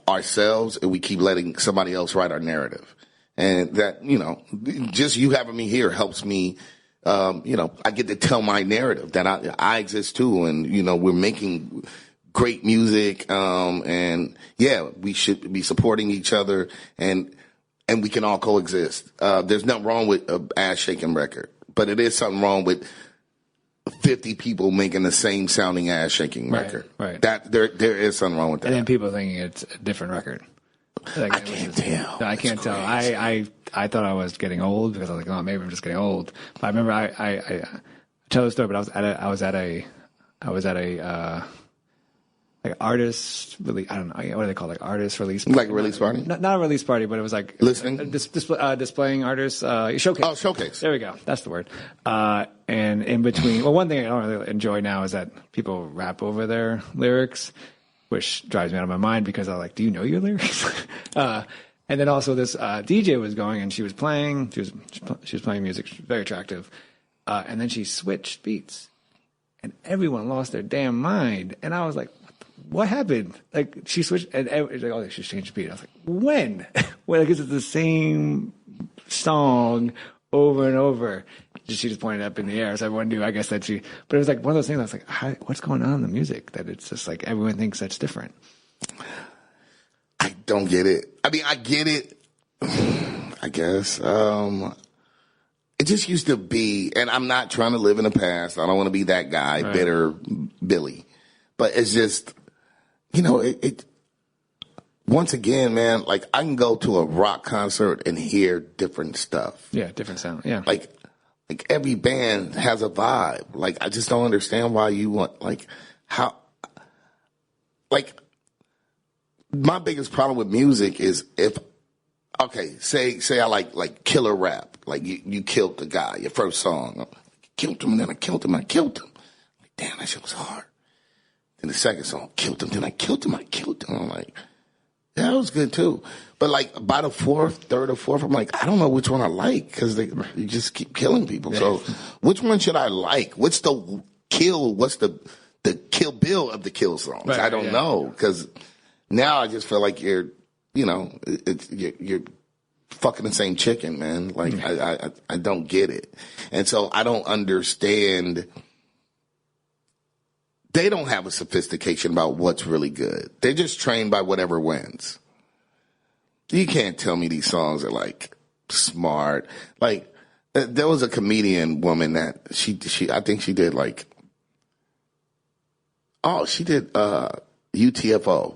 ourselves, and we keep letting somebody else write our narrative. And that, just you having me here helps me, I get to tell my narrative that I exist too, and, we're making great music, and yeah, we should be supporting each other, and we can all coexist. There's nothing wrong with an ass shaking record, but it is something wrong with 50 people making the same sounding ass shaking record. Right. That there is something wrong with that. And then people thinking it's a different record. Like, I can't tell. I can't tell. I thought I was getting old because I was like, oh, maybe I'm just getting old. But I remember I tell the story, but I was at a like artist release. I don't know what do they call it? Like artist release. Like a release party? Not a release party, but it was like listening, displaying artists showcase. Oh, showcase. There we go. That's the word. And in between, one thing I don't really enjoy now is that people rap over their lyrics, which drives me out of my mind because I'm like, do you know your lyrics? And then also this DJ was going and she was playing. She was playing music, very attractive. And then she switched beats, and everyone lost their damn mind. And I was like, what happened? Like, she switched, and like, oh, she changed the beat. I was like, when? Well, because it's the same song over and over. She just pointed up in the air, so everyone knew, I guess, that she. But it was like one of those things. I was like, what's going on in the music that it's just like everyone thinks that's different? I don't get it. I mean, I get it. I guess. It just used to be, and I'm not trying to live in the past. I don't want to be that guy, right. Bitter Billy. But it's just, it once again, man, like, I can go to a rock concert and hear different stuff. Yeah, different sound. Yeah. Like every band has a vibe. Like, I just don't understand why you want, like, how, like, my biggest problem with music is say I like killer rap. Like, you killed the guy, your first song. Killed him, and then I killed him. Like, damn, that shit was hard. Then the second song, killed him, then I killed him. I'm like, yeah, that was good too. But like, by the third or fourth, I'm like, I don't know which one I like, because they just keep killing people. Yeah. So which one should I like? What's the kill? What's the Kill Bill of the kill songs? Right, I don't know, because now I just feel like you're fucking the same chicken, man. Like, I don't get it. And so I don't understand. They don't have a sophistication about what's really good. They're just trained by whatever wins. You can't tell me these songs are like smart. Like, There was a comedian woman that she I think she did like, she did UTFO,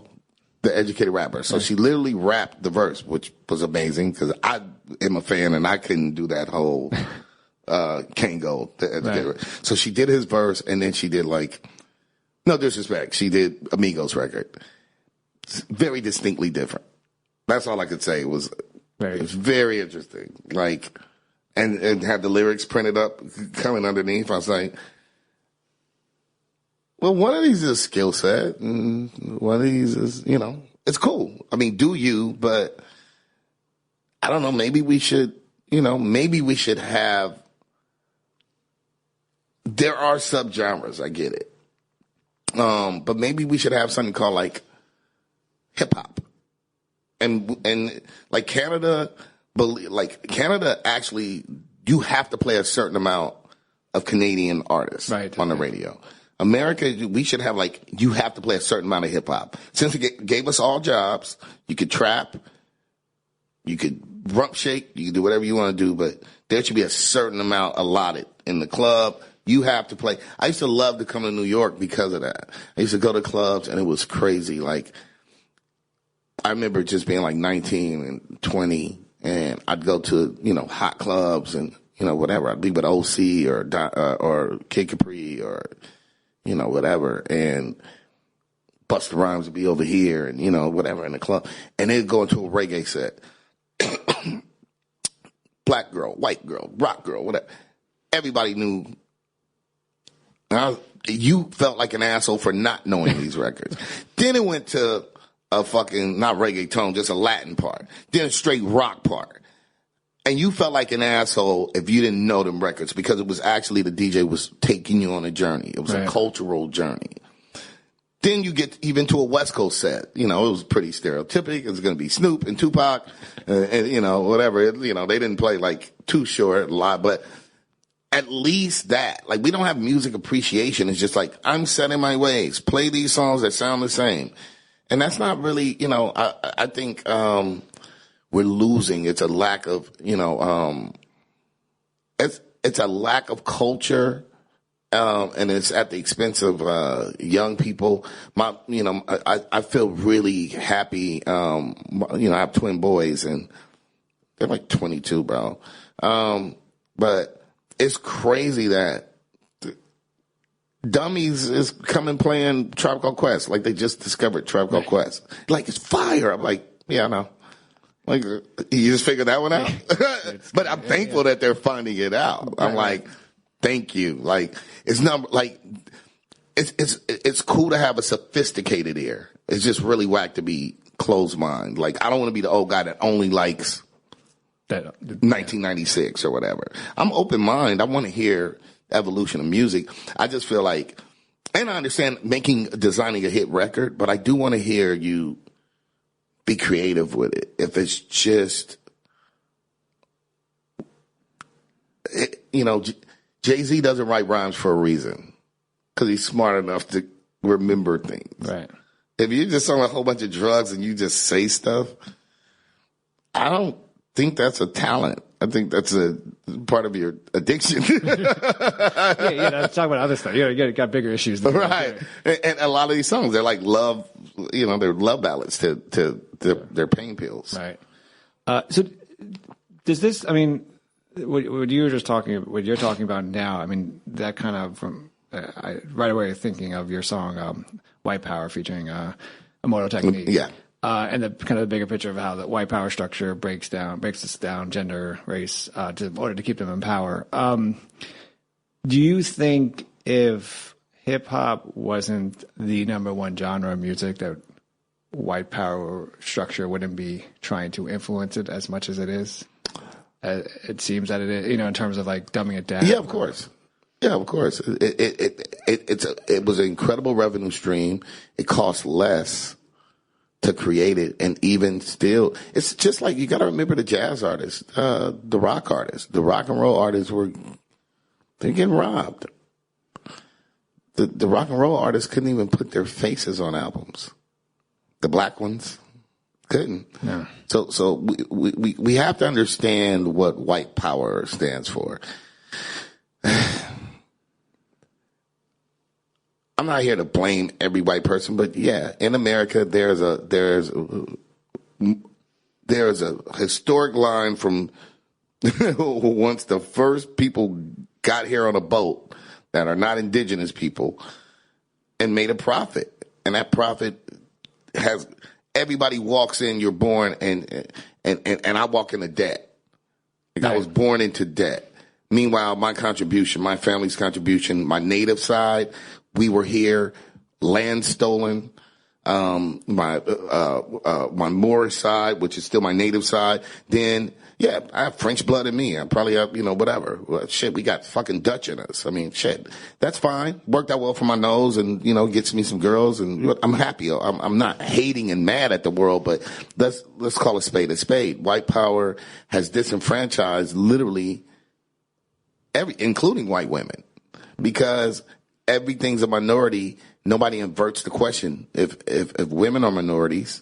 the educated rapper. So she literally rapped the verse, which was amazing because I am a fan and I couldn't do that whole Kango, the educated rapper. So she did his verse and then she did like, no disrespect, she did Amigos record. It's very distinctly different. That's all I could say. It was very interesting. Like, and had the lyrics printed up coming underneath. I was like, well, one of these is a skill set, and one of these is, it's cool. I mean, do you, but I don't know, maybe we should have, there are subgenres, I get it. But maybe we should have something called like hip hop. And like Canada actually, you have to play a certain amount of Canadian artists on the radio. America, we should have like, you have to play a certain amount of hip hop. Since it gave us all jobs, you could trap, you could rump shake, you could do whatever you want to do, but there should be a certain amount allotted in the club. You have to play. I used to love to come to New York because of that. I used to go to clubs and it was crazy. Like, I remember just being like 19 and 20 and I'd go to, hot clubs and, whatever. I'd be with OC or Kid Capri or, whatever. And Busta Rhymes would be over here and, whatever in the club. And they'd go into a reggae set. Black girl, white girl, rock girl, whatever. Everybody knew. You felt like an asshole for not knowing these records. Then it went to a fucking, not reggaeton, just a Latin part. Then a straight rock part. And you felt like an asshole if you didn't know them records because it was actually the DJ was taking you on a journey. It was a cultural journey. Then you get even to a West Coast set. It was pretty stereotypical. It was going to be Snoop and Tupac and whatever. They didn't play like Too Short a lot, but at least that. Like, we don't have music appreciation. It's just like, I'm set in my ways. Play these songs that sound the same. And that's not really, I think we're losing. It's a lack of, it's a lack of culture, and it's at the expense of young people. I feel really happy. I have twin boys, and they're like 22, bro. But it's crazy that Dummies is coming playing Tribe Called Quest. Like, they just discovered Tribe Called Quest. Like, it's fire. I'm like, yeah, I know. Like, you just figured that one out? But I'm thankful that they're finding it out. I'm like, thank you. Like, it's not like, it's cool to have a sophisticated ear. It's just really whack to be closed mind. Like, I don't want to be the old guy that only likes 1996 or whatever. I'm open mind. I want to hear evolution of music. I just feel like, and I understand designing a hit record, but I do want to hear you be creative with it. If it's just, Jay-Z doesn't write rhymes for a reason because he's smart enough to remember things. Right. If you're just on a whole bunch of drugs and you just say stuff, I don't think that's a talent. I think that's a part of your addiction. Let's talk about other stuff. You got bigger issues than right. And a lot of these songs, they're like love, they're love ballads to their pain pills. Right. So does this, what you're talking about now, that kind of from, right away thinking of your song, White Power featuring, Immortal Technique. Yeah. And the kind of the bigger picture of how the white power structure breaks this down, gender, race, in order to keep them in power. Do you think if hip hop wasn't the number one genre of music, that white power structure wouldn't be trying to influence it as much as it is? It seems that it is, in terms of like dumbing it down. Yeah, of course. Yeah, of course. It was an incredible revenue stream. It cost less to create it, and even still, it's just like, you got to remember the jazz artists, the rock artists, the rock and roll artists they're getting robbed. The rock and roll artists couldn't even put their faces on albums. The black ones, Couldn't. No. So we have to understand what white power stands for. I'm not here to blame every white person, but yeah, in America, there's a historic line from once the first people got here on a boat that are not indigenous people and made a profit. And that profit has, everybody walks in, you're born, and I walk into debt. I was born into debt. Meanwhile, my contribution, my family's contribution, my native side, we were here, land stolen. My Moorish side, which is still my native side. Then, yeah, I have French blood in me. I probably have, whatever. Well, shit, we got fucking Dutch in us. I mean, shit, that's fine. Worked out well for my nose and, gets me some girls and I'm happy. I'm not hating and mad at the world, but let's call a spade a spade. White power has disenfranchised literally including white women, because everything's a minority. Nobody inverts the question. If women are minorities,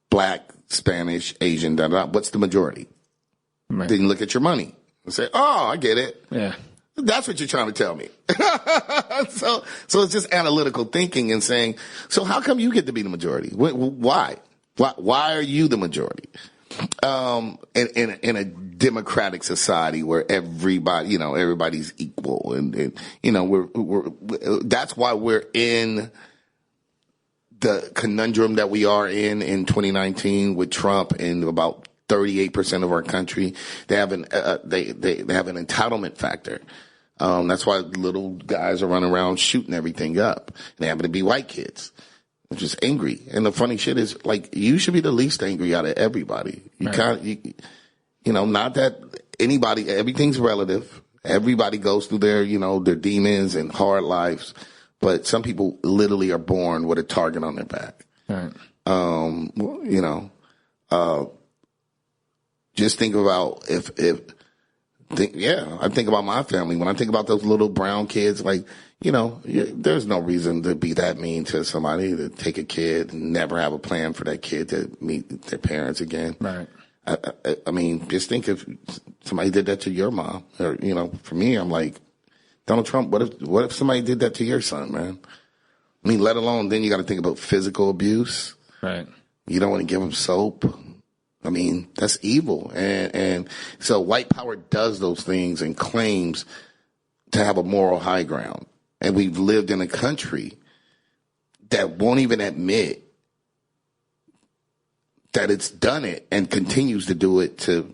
black, Spanish, Asian, what's the majority? Right. Then you look at your money and say, oh, I get it. Yeah. That's what you're trying to tell me. So it's just analytical thinking and saying, so how come you get to be the majority? Why? Why are you the majority? In a democratic society where everybody, everybody's equal and we're that's why we're in the conundrum that we are in 2019 with Trump and about 38% of our country. They have they have an entitlement factor. That's why little guys are running around shooting everything up. They happen to be white kids. I'm just angry. And the funny shit is, you should be the least angry out of everybody. You can't, not that anybody, everything's relative. Everybody goes through their demons and hard lives. But some people literally are born with a target on their back. Right. Just think about I think about my family. When I think about those little brown kids, there's no reason to be that mean to somebody, to take a kid and never have a plan for that kid to meet their parents again. Right. I mean, just think if somebody did that to your mom, or, for me, I'm like, Donald Trump, what if somebody did that to your son, man? I mean, let alone, then you got to think about physical abuse. Right. You don't want to give them soap. I mean, that's evil. And so white power does those things and claims to have a moral high ground. And we've lived in a country that won't even admit that it's done it and continues to do it to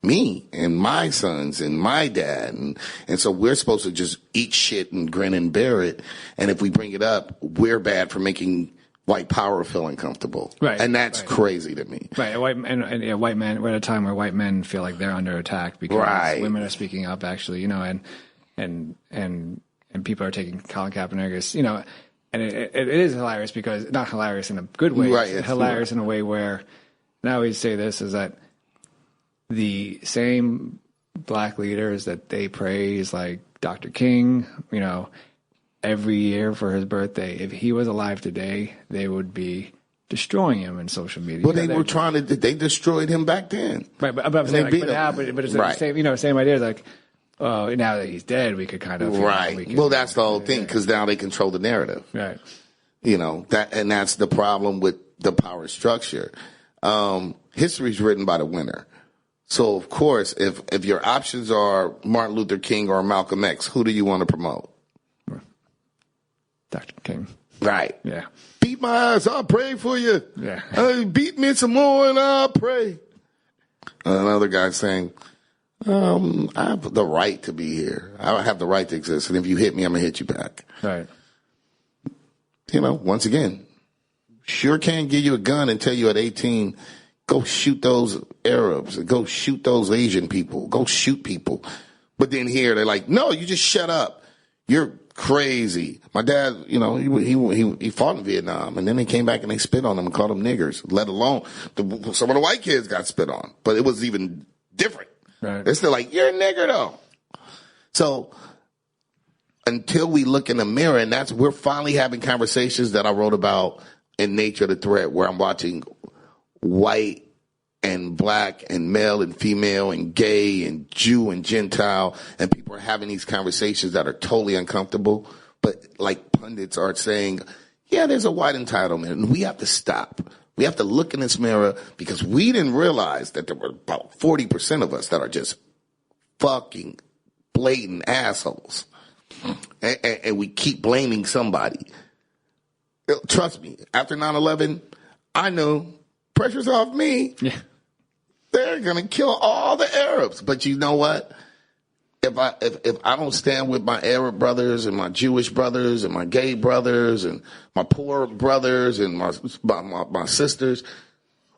me and my sons and my dad. And so we're supposed to just eat shit and grin and bear it. And if we bring it up, we're bad for making white power feel uncomfortable. Right. And that's crazy to me. Right. White men, we're at a time where white men feel like they're under attack because women are speaking up, actually, and people are taking Colin Kaepernick as, and it is hilarious because, not hilarious in a good way, it's hilarious in a way where, and I always say this, is that the same black leaders that they praise, like Dr. King, every year for his birthday, if he was alive today, they would be destroying him in social media. Well, they were they destroyed him back then. Right, but I'm saying, but it's the same, same idea, like, oh, now that he's dead, we could kind of... Well, that's the whole thing, because now they control the narrative. Right. And that's the problem with the power structure. History's written by the winner. So, of course, if your options are Martin Luther King or Malcolm X, who do you want to promote? Dr. King. Right. Yeah. Beat my ass, I'll pray for you. Yeah. Beat me some more and I'll pray. Another guy saying, I have the right to be here. I have the right to exist. And if you hit me, I'm going to hit you back. Right. Once again, sure can give you a gun and tell you at 18, go shoot those Arabs, go shoot those Asian people, go shoot people. But then here they're like, no, you just shut up. You're crazy. My dad, he fought in Vietnam, and then they came back and they spit on him and called them niggers, let alone some of the white kids got spit on. But it was even different. Right. They're still like, you're a nigger, though. So until we look in the mirror, and we're finally having conversations that I wrote about in nature of the threat where I'm watching white and black and male and female and gay and Jew and Gentile, and people are having these conversations that are totally uncomfortable, but like pundits are saying, yeah, there's a white entitlement, and we have to stop. We have to look in this mirror because we didn't realize that there were about 40% of us that are just fucking blatant assholes. And we keep blaming somebody. Trust me, after 9/11, I knew pressure's off me. Yeah. They're going to kill all the Arabs. But you know what? If I don't stand with my Arab brothers and my Jewish brothers and my gay brothers and my poor brothers and my sisters,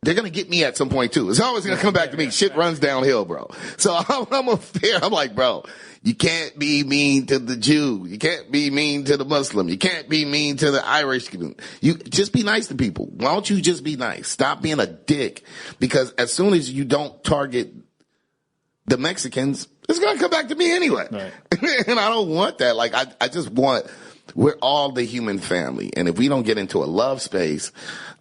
they're going to get me at some point too. It's always going to come back to me. Shit runs downhill, bro. So I'm like, bro, you can't be mean to the Jew. You can't be mean to the Muslim. You can't be mean to the Irish. You just be nice to people. Why don't you just be nice? Stop being a dick. Because as soon as you don't target the Mexicans, it's going to come back to me anyway. Right. And I don't want that. Like, I just want, we're all the human family. And if we don't get into a love space,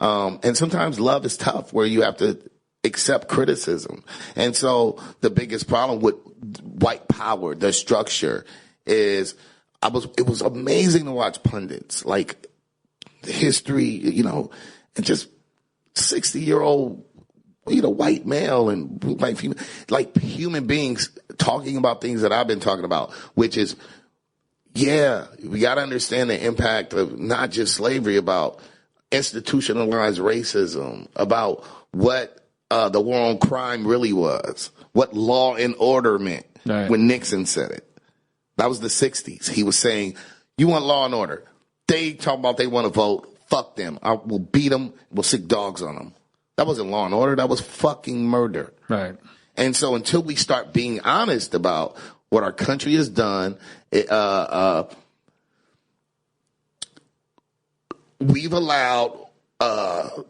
and sometimes love is tough where you have to accept criticism. And so the biggest problem with white power, the structure is, it was amazing to watch pundits, like history, and just 60-year-old, white male and white female, like human beings talking about things that I've been talking about, which is, yeah, we got to understand the impact of not just slavery, about institutionalized racism, about what the war on crime really was, what law and order meant when Nixon said it. That was the 60s. He was saying, you want law and order. They talk about they want to vote. Fuck them. I will beat them. We'll sick dogs on them. That wasn't law and order. That was fucking murder. Right. And so until we start being honest about what our country has done, we've allowed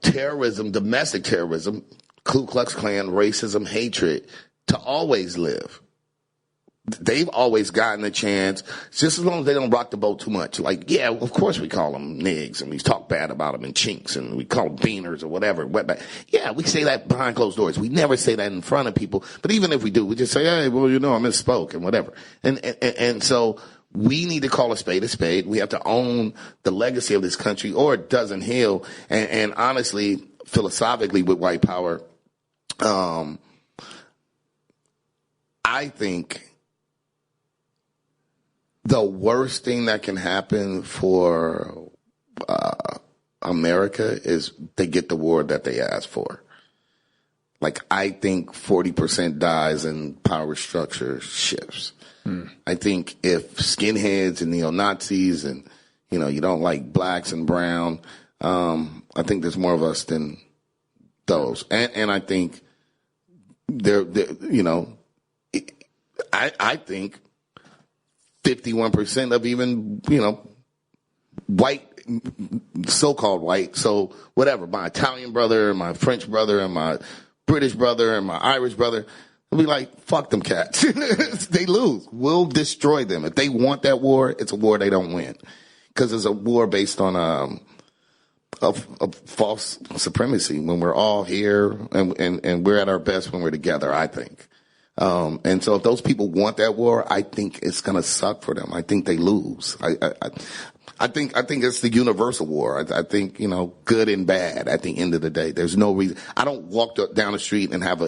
terrorism, domestic terrorism, Ku Klux Klan, racism, hatred to always live. They've always gotten a chance, just as long as they don't rock the boat too much. Like, yeah, of course we call them nigs and we talk bad about them and chinks and we call them beaners or whatever. Yeah, we say that behind closed doors. We never say that in front of people. But even if we do, we just say, hey, well, I misspoke and whatever. And so we need to call a spade a spade. We have to own the legacy of this country or it doesn't heal. And honestly, philosophically with white power, I think the worst thing that can happen for America is they get the war that they asked for. Like, I think 40% dies and power structure shifts. I think if skinheads and neo-Nazis and, you don't like blacks and brown, I think there's more of us than those. And I think I think 51% of even, white, so-called white, so whatever, my Italian brother and my French brother and my British brother and my Irish brother, they'll be like, fuck them cats. They lose. We'll destroy them. If they want that war, it's a war they don't win. Because it's a war based on of false supremacy when we're all here and we're at our best when we're together, I think. And so if those people want that war, I think it's going to suck for them. I think they lose. I think it's the universal war. I think, good and bad at the end of the day. There's no reason. I don't walk down the street and have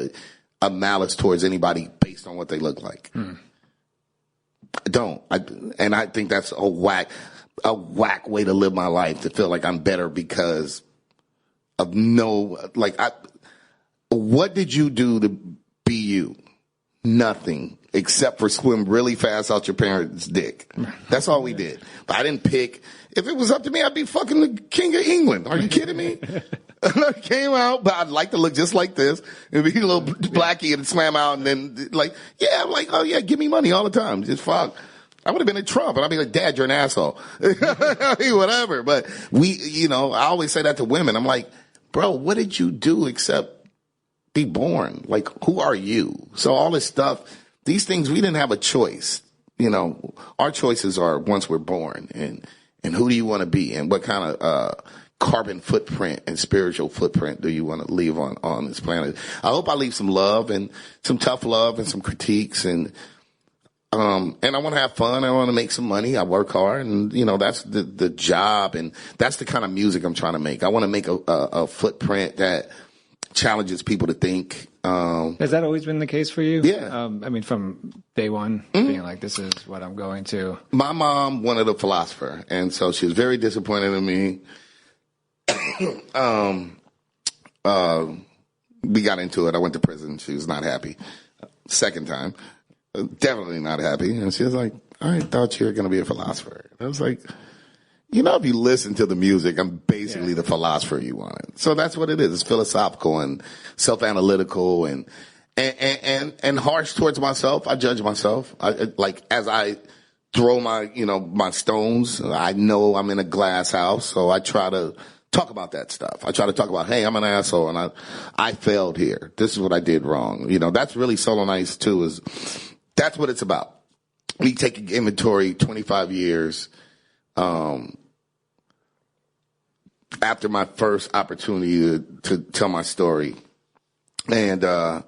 a malice towards anybody based on what they look like. I don't. And I think that's a whack way to live my life, to feel like I'm better because of what did you do to be you? Nothing, except for swim really fast out your parents' dick. That's all we did. But I didn't pick. If it was up to me, I'd be fucking the king of England. Are you kidding me? I came out, but I'd like to look just like this. It'd be a little blackie and swam out and then I'm like, oh yeah, give me money all the time. Just fuck. I would have been a Trump, and I'd be like, Dad, you're an asshole. I mean, whatever. But I always say that to women. I'm like, bro, what did you do except be born? Like, who are you? So all this stuff, these things, we didn't have a choice. Our choices are once we're born, and who do you want to be, and what kind of carbon footprint and spiritual footprint do you want to leave on this planet? I hope I leave some love and some tough love and some critiques and I want to have fun. I want to make some money. I work hard and, that's the job. And that's the kind of music I'm trying to make. I want to make a footprint that challenges people to think. Has that always been the case for you? Yeah. From day one, being like, this is what I'm going to. My mom wanted a philosopher. And so she was very disappointed in me. We got into it. I went to prison. She was not happy. Second time. Definitely not happy. And she was like, I thought you were going to be a philosopher. I was like, if you listen to the music, I'm basically the philosopher you wanted. So that's what it is. It's philosophical and self-analytical and harsh towards myself. I judge myself. As I throw my stones, I know I'm in a glass house. So I try to talk about that stuff. I try to talk about, hey, I'm an asshole and I failed here. This is what I did wrong. That's really Solo Nice too, that's what it's about. Me taking inventory 25 years, after my first opportunity to tell my story and trying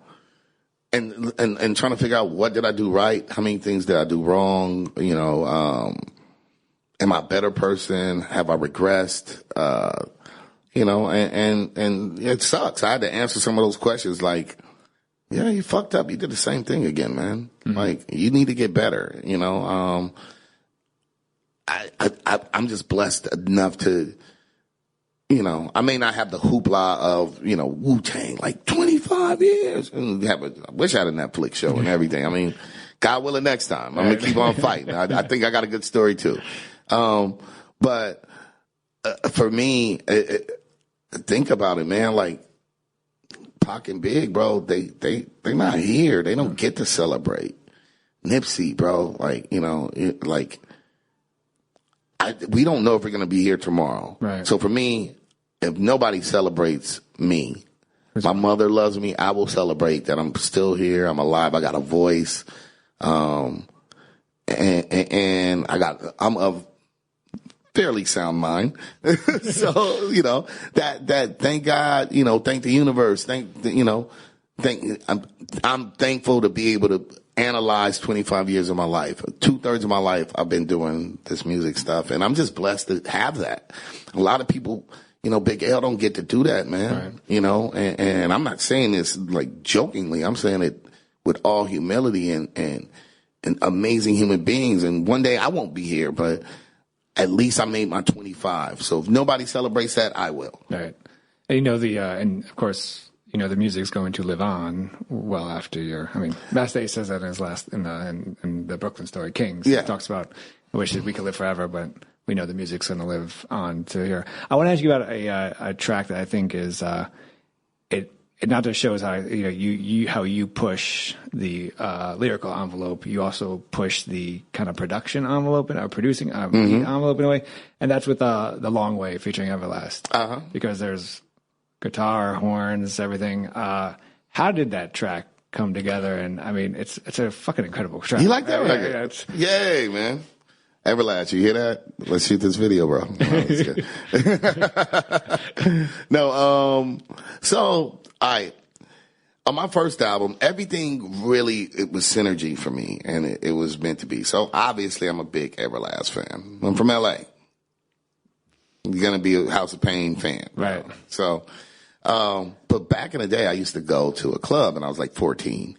to figure out what did I do right? How many things did I do wrong? Am I a better person? Have I regressed? And it sucks. I had to answer some of those questions like, yeah, you fucked up. You did the same thing again, man. Mm-hmm. Like, you need to get better, I'm just blessed enough to, I may not have the hoopla of, Wu-Tang, like 25 years. And I wish I had a Netflix show and everything. I mean, God willing next time. I'm going to keep on fighting. I think I got a good story too. But for me, think about it, man. Like, Pac and Big, bro, they not here. They don't get to celebrate. Nipsey, bro, we don't know if we're going to be here tomorrow. Right. So for me, if nobody celebrates me, my mother loves me, I will celebrate that I'm still here. I'm alive. I got a voice. And I'm of fairly sound mind. So, that thank God, thank the universe. I'm thankful to be able to analyze 25 years of my life. 2/3 of my life I've been doing this music stuff, and I'm just blessed to have that. A lot of people, Big L don't get to do that, man. Right. And I'm not saying this like jokingly. I'm saying it with all humility and amazing human beings. And one day I won't be here, but at least I made my 25. So if nobody celebrates that, I will. Right. And and of course, the music's going to live on well after Mass Day says that in his last, in the Brooklyn story, Kings. Yeah. He talks about, I wish that we could live forever, but we know the music's going to live on to here. I want to ask you about a track that I think is, it not just shows how, how you push the lyrical envelope, you also push the kind of production envelope and producing envelope in a way. And that's with the Long Way featuring Everlast. Uh-huh. Because there's guitar, horns, everything. How did that track come together? And it's a fucking incredible track. You like that record? Yay, man. Everlast, you hear that? Let's shoot this video, bro. So on my first album, everything really, it was synergy for me, and it was meant to be. So obviously I'm a big Everlast fan. I'm from LA. You're going to be a House of Pain fan. Right. So, but back in the day, I used to go to a club, and I was like 14.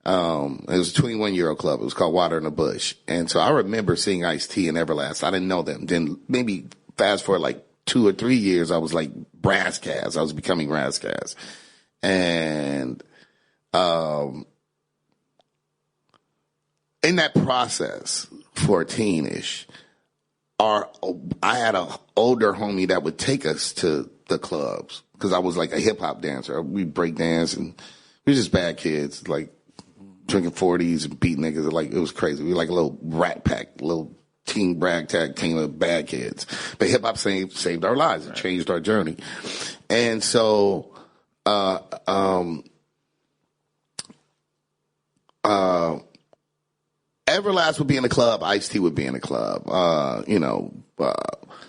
It was a 21-year-old club. It was called Water in the Bush. And so I remember seeing Ice-T and Everlast. I didn't know them. Then maybe fast forward like 2 or 3 years, I was like Ras Kass. I was becoming Ras Kass. And in that process, 14-ish, I had an older homie that would take us to the clubs because I was like a hip-hop dancer. We break dance, and we were just bad kids, like drinking 40s and beating niggas. Like, it was crazy. We were like a little rat pack, little team ragtag team of bad kids. But hip-hop saved our lives. It changed our journey. And so Everlast would be in the club. Ice-T would be in the club.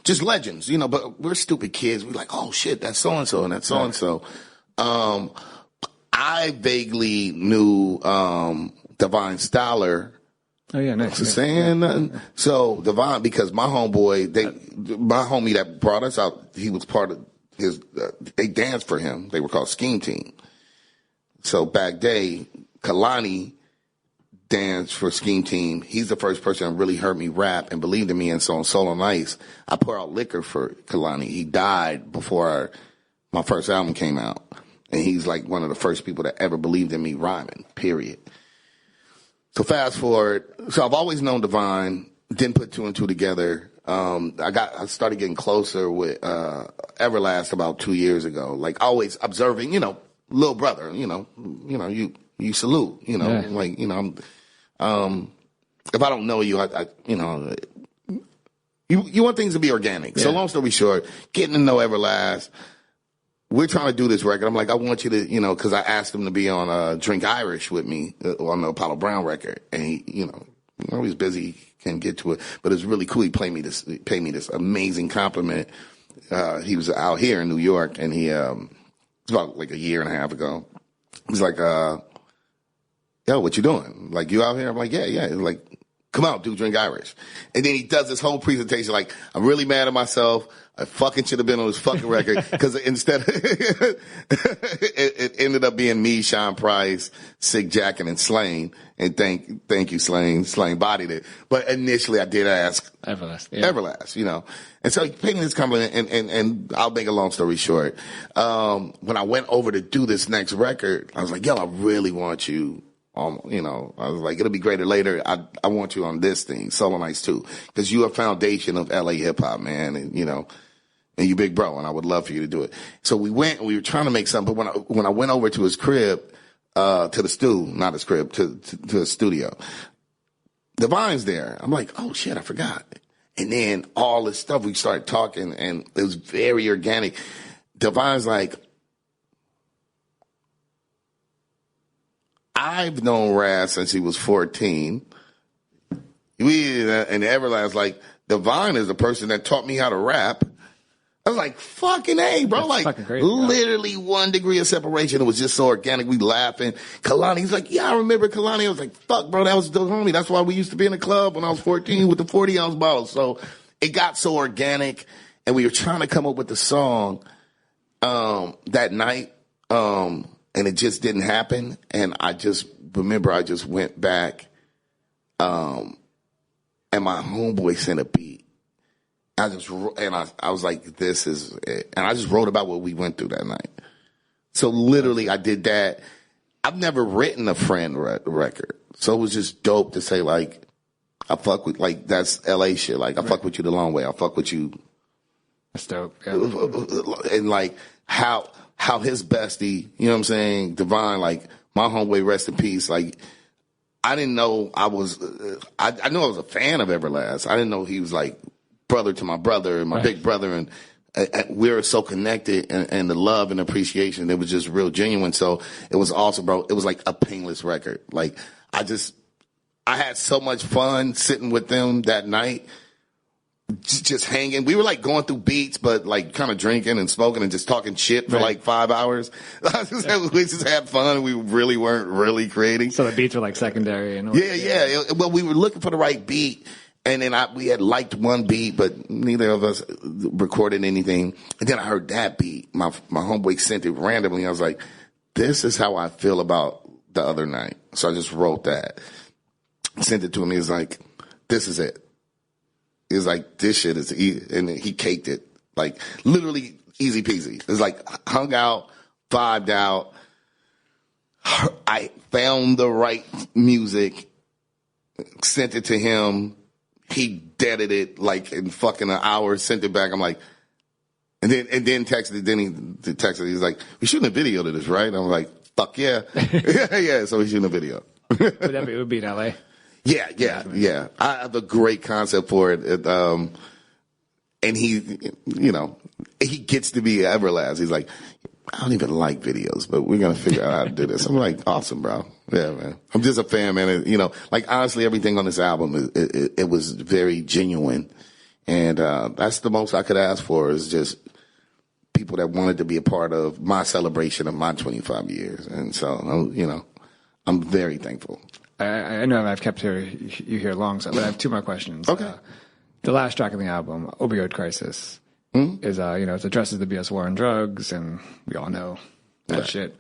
just legends, you know, but we're stupid kids. We're like, oh shit, that's so-and-so and that's so-and-so. I vaguely knew, Divine Styler. Oh yeah, nice. Saying nothing. So Divine, because my homeboy, my homie that brought us out, he was part of his, they danced for him. They were called Scheme Team. So back day, Kalani danced for Scheme Team. He's the first person that really heard me rap and believed in me. And so on Soul on Ice, I pour out liquor for Kalani. He died before my first album came out. And he's like one of the first people that ever believed in me rhyming, period. So fast forward. So I've always known Divine, didn't put two and two together. I started getting closer with, Everlast about 2 years ago. Like always observing, you know, little brother, you salute, like, if I don't know you, you want things to be organic. Yeah. So long story short, getting to know Everlast, we're trying to do this record. I'm like, I want you to, cause I asked him to be on, Drink Irish with me on the Apollo Brown record. And he, he's busy, can't get to it, but it's really cool. He paid me this amazing compliment. He was out here in New York and he, it's about like a year and a half ago. He's like, yo, what you doing? Like, you out here? I'm like, yeah. He's like, come out, do Drink Irish. And then he does this whole presentation like, I'm really mad at myself. I fucking should have been on this fucking record. Cause instead, it ended up being me, Sean Price, Sick Jackin, and Slain. And thank you, Slain. Slain bodied it. But initially I did ask Everlast, And so he paid me this compliment and I'll make a long story short. When I went over to do this next record, I was like, yo, I really want you on, I was like, it'll be greater later. I want you on this thing, Soul on Ice 2. Cause you're a foundation of LA hip hop, man. And, and you big bro, and I would love for you to do it. So we went and we were trying to make something, but when I went over to his crib, to the stew, not his crib, to his studio, Divine's there. I'm like, oh shit, I forgot. And then all this stuff, we started talking and it was very organic. Divine's like, I've known Ras since he was 14. And Everlast, like, Divine is the person that taught me how to rap. I was like, fucking A, bro. That's like, crazy, literally 1 degree of separation. It was just so organic. We laughing. Kalani's like, yeah, I remember Kalani. I was like, fuck, bro, that was the homie. That's why we used to be in the club when I was 14 with the 40-ounce bottles. So it got so organic, and we were trying to come up with the song that night, and it just didn't happen. And I just remember I just went back, and my homeboy sent a beat. I was like, this is it. And I just wrote about what we went through that night. So literally I did that. I've never written a friend record. So it was just dope to say, like, I fuck with, like, that's LA shit. Like, I fuck with you the long way. I fuck with you. That's dope. Yeah. And like how his bestie, you know what I'm saying? Divine, like, my homeboy, rest in peace. Like, I didn't know I knew I was a fan of Everlast. I didn't know he was like brother to my brother and my big brother. And we were so connected and the love and appreciation, it was just real genuine. So it was awesome, bro. It was like a painless record. Like, I had so much fun sitting with them that night, just hanging. We were like going through beats, but like kind of drinking and smoking and just talking shit for like 5 hours. We just had fun. We really weren't really creating. So the beats were like secondary. Yeah. Well, we were looking for the right beat. And then we had liked one beat, but neither of us recorded anything. And then I heard that beat. My homeboy sent it randomly. I was like, this is how I feel about the other night. So I just wrote that. Sent it to him. He was like, this is it. He was like, this shit is easy. And he caked it. Like, literally easy peasy. It was like, hung out, vibed out. I found the right music, sent it to him. He deaded it like in fucking an hour, sent it back. I'm like, and then texted, he texted, he's like, we shooting a video to this, right? I'm like, fuck yeah. yeah, so we shooting a video. It would be in LA. Yeah. I have a great concept for it. And he, he gets to be Everlast. He's like, I don't even like videos, but we're going to figure out how to do this. I'm like, awesome, bro. Yeah, man. I'm just a fan, man. And, like, honestly, everything on this album, it was very genuine. And that's the most I could ask for, is just people that wanted to be a part of my celebration of my 25 years. And so, you know, I'm very thankful. I know I've kept you here long, but I have two more questions. Okay. The last track of the album, Opioid Crisis, is, it addresses the BS war on drugs, and we all know that shit.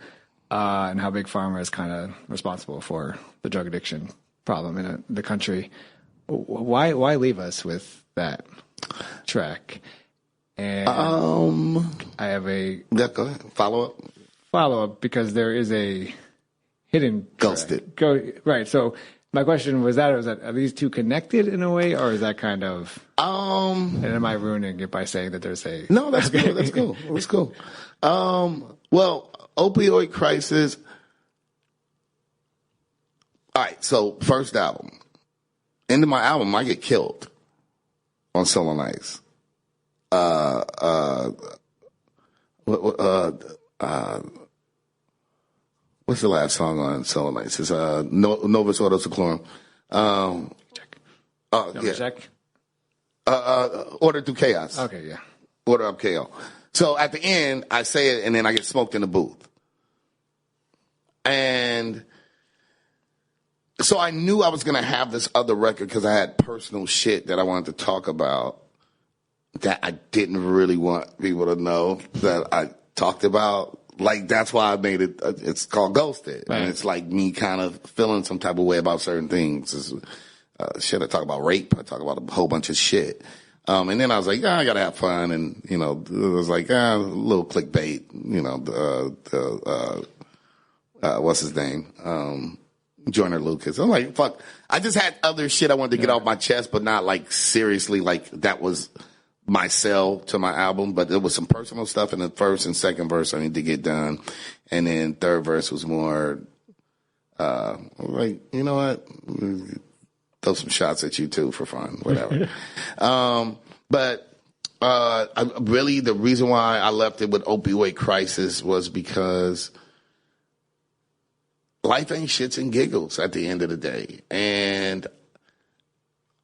And how Big Pharma is kind of responsible for the drug addiction problem in the country. Why leave us with that track? And I have a go ahead. Follow up because there is a hidden Ghosted. Right. So my question was that are these two connected in a way, or is that kind of and am I ruining it by saying that there's a No, that's cool. That's cool. That's cool. Well, Opioid Crisis. All right, so first album. Into my album, I get killed on Solo Nights. What's the last song on Solo Nights? It's Novus Ordo Seclorum. check. Order Through Chaos. Okay, yeah. Order Up KO. So at the end, I say it, and then I get smoked in the booth. And so I knew I was going to have this other record because I had personal shit that I wanted to talk about that I didn't really want people to know that I talked about. Like, that's why I made it. It's called Ghosted. Right. And it's like me kind of feeling some type of way about certain things. Shit, I talk about rape. I talk about a whole bunch of shit. And then I was like, I got to have fun. And, it was like, a little clickbait, what's his name? Joyner Lucas. I'm like, fuck. I just had other shit I wanted to get off my chest, but not like seriously, like that was my sell to my album. But there was some personal stuff in the first and second verse I need to get done. And then third verse was more, like, you know what? Throw some shots at you too for fun, whatever. But really the reason why I left it with Opioid Crisis was because life ain't shits and giggles at the end of the day. And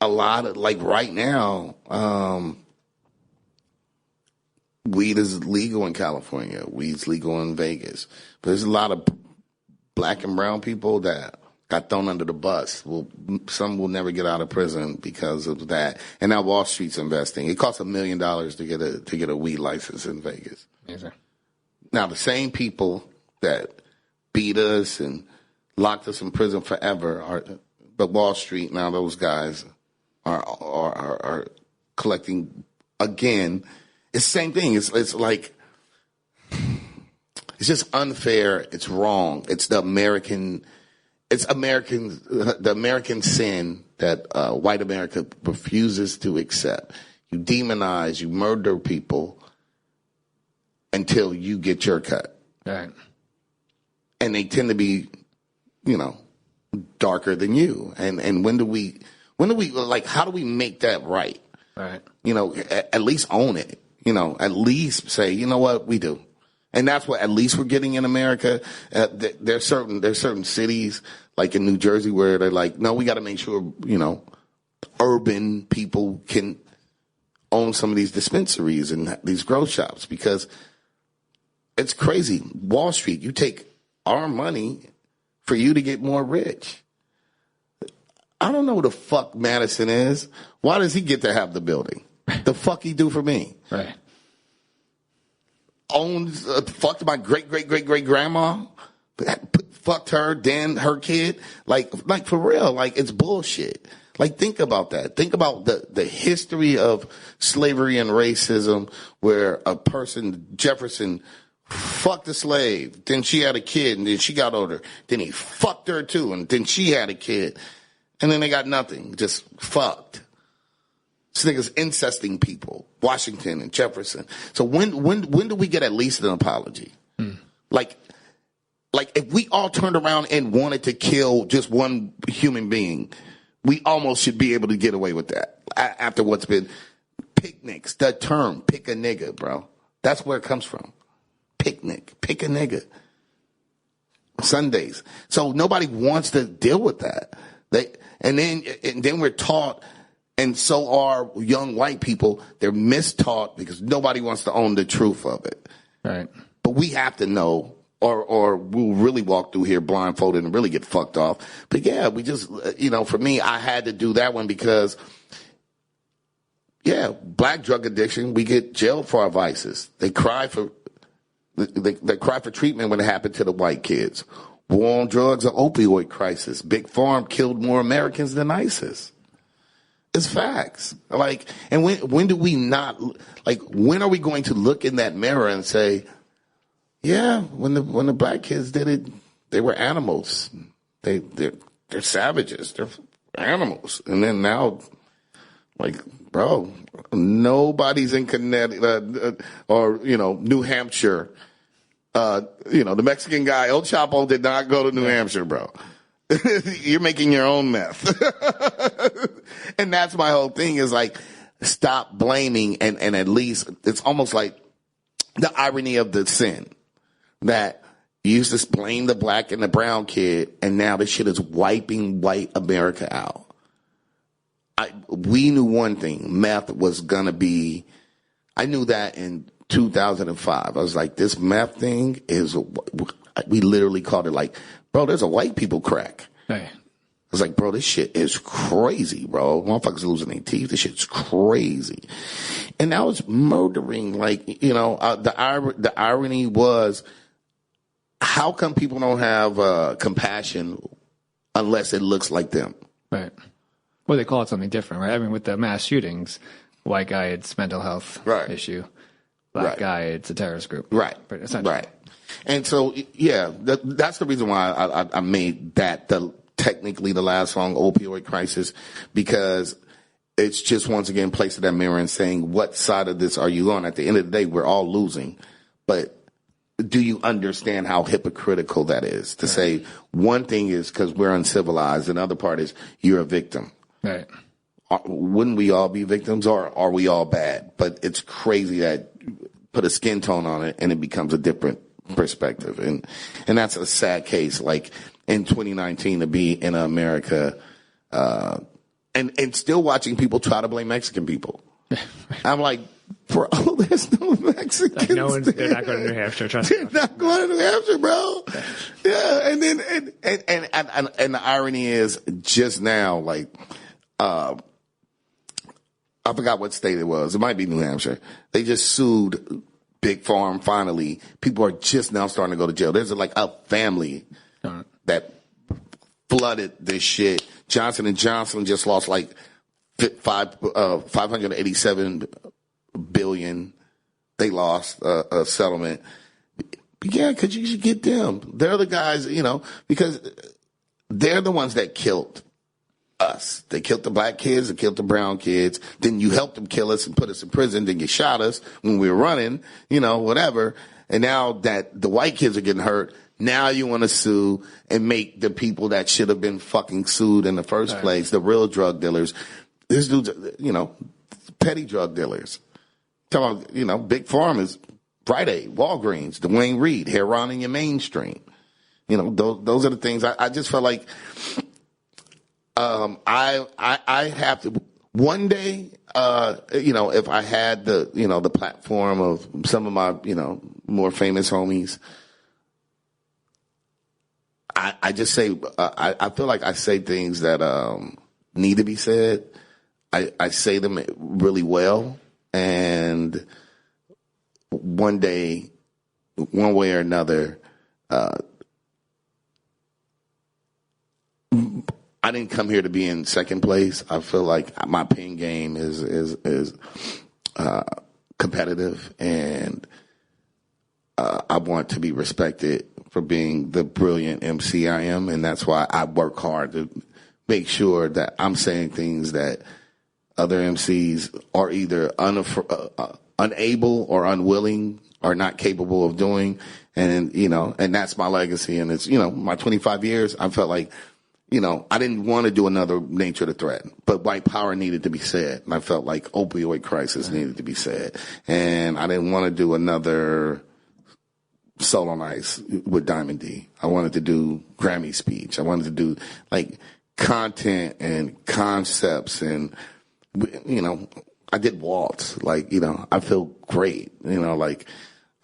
a lot of, like right now, weed is legal in California. Weed's legal in Vegas. But there's a lot of black and brown people that got thrown under the bus. Some will never get out of prison because of that. And now Wall Street's investing. It costs $1 million to get a weed license in Vegas. Yes, sir. Now the same people that beat us and locked us in prison forever but Wall Street now, those guys are collecting again. It's the same thing. It's like, it's just unfair. It's wrong. It's the American sin that white America refuses to accept. You demonize, you murder people until you get your cut. Right. And they tend to be, darker than you. And when do we like, how do we make that right? Right. At least own it. At least say, you know what, we do. And that's what at least we're getting in America. There's certain cities like in New Jersey where they're like, no, we got to make sure, urban people can own some of these dispensaries and these grow shops because it's crazy. Wall Street, you take our money for you to get more rich. I don't know who the fuck Madison is. Why does he get to have the building? The fuck he do for me? Right. Owns, fucked my great-great-great-great-grandma, fucked her, then her kid. Like for real, like it's bullshit. Like think about that. Think about the history of slavery and racism where a person, Jefferson, fucked a slave, then she had a kid, and then she got older. Then he fucked her too, and then she had a kid. And then they got nothing, just fucked. This nigga's incesting people, Washington and Jefferson. So when do we get at least an apology? Like if we all turned around and wanted to kill just one human being, we almost should be able to get away with that after what's been picnics. The term, pick a nigga, bro. That's where it comes from. Picnic, pick a nigga. Sundays. So nobody wants to deal with that. And then we're taught And so are young white people. They're mistaught because nobody wants to own the truth of it. Right. But we have to know, or we'll really walk through here blindfolded and really get fucked off. But yeah, we just, for me, I had to do that one because, yeah, black drug addiction, we get jailed for our vices. They cry for treatment when it happened to the white kids. War on drugs, an opioid crisis. Big Pharma killed more Americans than ISIS. It's facts. And when do we not, when are we going to look in that mirror and say, yeah, when the black kids did it, they were animals. They're savages. They're animals. And then now, bro, nobody's in Connecticut or New Hampshire. The Mexican guy El Chapo did not go to New Hampshire, bro. You're making your own meth. And that's my whole thing is stop blaming and at least it's almost like the irony of the sin that you used to blame the black and the brown kid and now this shit is wiping white America out. We knew one thing, meth was gonna be, I knew that in 2005. I was like, this meth thing is, we literally called it bro, there's a white people crack. Hey. I was like, bro, this shit is crazy, bro. Motherfuckers losing their teeth. This shit's crazy. And that was murdering. The irony was, how come people don't have compassion unless it looks like them? Right. Well, they call it something different, right? I mean, with the mass shootings, white guy, it's mental health issue. Black guy, it's a terrorist group. Right. Right. And so, yeah, that's the reason why I made that technically the last song, Opioid Crisis, because it's just once again placing that mirror and saying, what side of this are you on? At the end of the day, we're all losing. But do you understand how hypocritical that is? To say one thing is because we're uncivilized, and the other part is you're a victim. Right. Wouldn't we all be victims, or are we all bad? But it's crazy that put a skin tone on it and it becomes a different perspective. And that's a sad case. In 2019 to be in America, and still watching people try to blame Mexican people. I'm like, bro, there's no Mexicans. They're not going to New Hampshire. Trust me. They're not going to New Hampshire, bro. Yeah, and then and the irony is just now, I forgot what state it was. It might be New Hampshire. They just sued Big Farm. Finally, people are just now starting to go to jail. There's a family that flooded this shit. Johnson & Johnson just lost $587 billion. They lost a settlement. Yeah, because you should get them. They're the guys, because they're the ones that killed us. They killed the black kids, they killed the brown kids. Then you helped them kill us and put us in prison. Then you shot us when we were running, whatever. And now that the white kids are getting hurt, now you want to sue and make the people that should have been fucking sued in the first place, the real drug dealers. This dude's, petty drug dealers. Talking about, Big Pharma is Rite Aid, Walgreens, Dwayne Reed, heroin in your mainstream. Those are the things I just felt like, I have to one day, if I had the platform of some of my, more famous homies, I just say, I feel like I say things that, need to be said. I say them really well. And one day, one way or another, I didn't come here to be in second place. I feel like my pen game is competitive, and I want to be respected for being the brilliant MC I am, and that's why I work hard to make sure that I'm saying things that other MCs are either unable or unwilling or not capable of doing, and and that's my legacy, and it's my 25 years. I felt like I didn't want to do another Nature to Threat, but white power needed to be said. And I felt like opioid crisis needed to be said. And I didn't want to do another Soul on Ice with Diamond D. I wanted to do Grammy speech. I wanted to do content and concepts and you know, I did waltz. Like, you know, I feel great. You know, like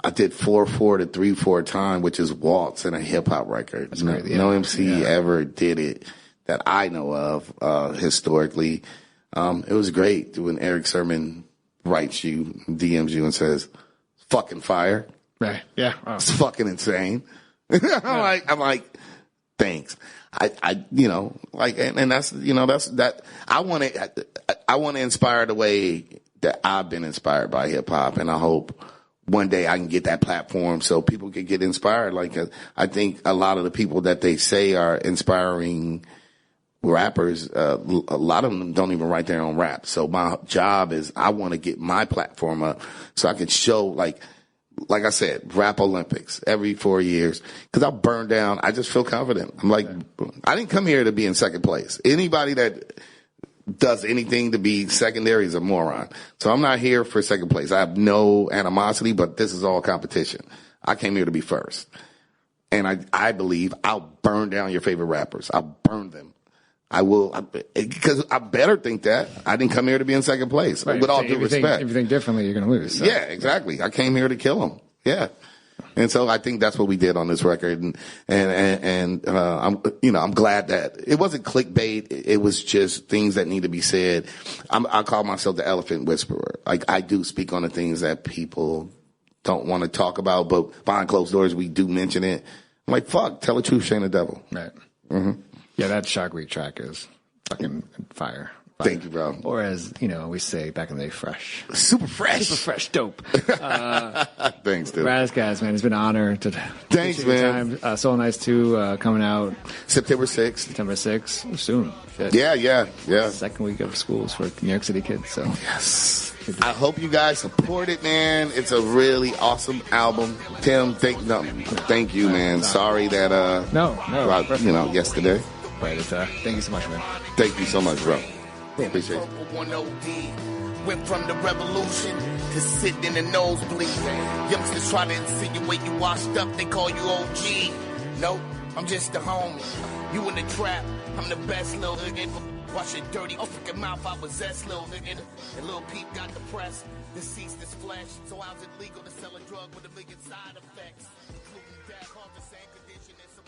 I did 4/4 to 3/4 time, which is waltz in a hip hop record. That's great. No MC ever did it that I know of, historically. It was great when Eric Sermon writes you, DMs you and says, fucking fire. Right. Yeah. Oh. It's fucking insane. I'm like, thanks. I, you know, like, and that's, you know, that I want to inspire the way that I've been inspired by hip hop. And I hope one day I can get that platform so people can get inspired. Like, I think a lot of the people that they say are inspiring rappers, a lot of them don't even write their own rap. So my job is I want to get my platform up so I can show, like I said, rap Olympics every 4 years. Cause I'll burn down. I just feel confident. I'm like, I didn't come here to be in second place. Anybody that does anything to be secondary is a moron. So I'm not here for second place. I have no animosity, but this is all competition. I came here to be first. And I believe I'll burn down your favorite rappers. I'll burn them. I will, because I better think that. I didn't come here to be in second place. Right, with all due respect. If you think differently, you're going to lose. So. Yeah, exactly. I came here to kill them. Yeah. And so I think that's what we did on this record. And I'm glad that it wasn't clickbait. It was just things that need to be said. I call myself the elephant whisperer. Like, I do speak on the things that people don't want to talk about, but behind closed doors, we do mention it. I'm like, fuck, tell the truth, shame the devil. Right. Mm-hmm. Yeah, that Shark Week track is fucking fire. Thank you, bro. Or as, you know, we say back in the day, fresh. Super fresh. Super fresh, dope. Thanks, dude. Ras Kass, man. It's been an honor to Thanks, man. Time. Soul Nice 2 coming out September 6th. September 6th. Soon. Shit. Yeah. Second week of schools for New York City kids. So yes. I hope you guys support it, man. It's a really awesome album. Tim, thank you, man. Sorry that yesterday. But thank you so much, man. Thank you so much, bro. Appreciate it. Went from the revolution to sitting in the nosebleed. Youngsters try to insinuate you washed up, they call you OG. Nope, I'm just a homie. You in the trap, I'm the best little nigga. Wash your dirty fucking mouth, I possess little nigga. And Lil Peep got depressed, deceased his flesh. So how's it legal to sell a drug with a million side effects? Including death, cause the same condition as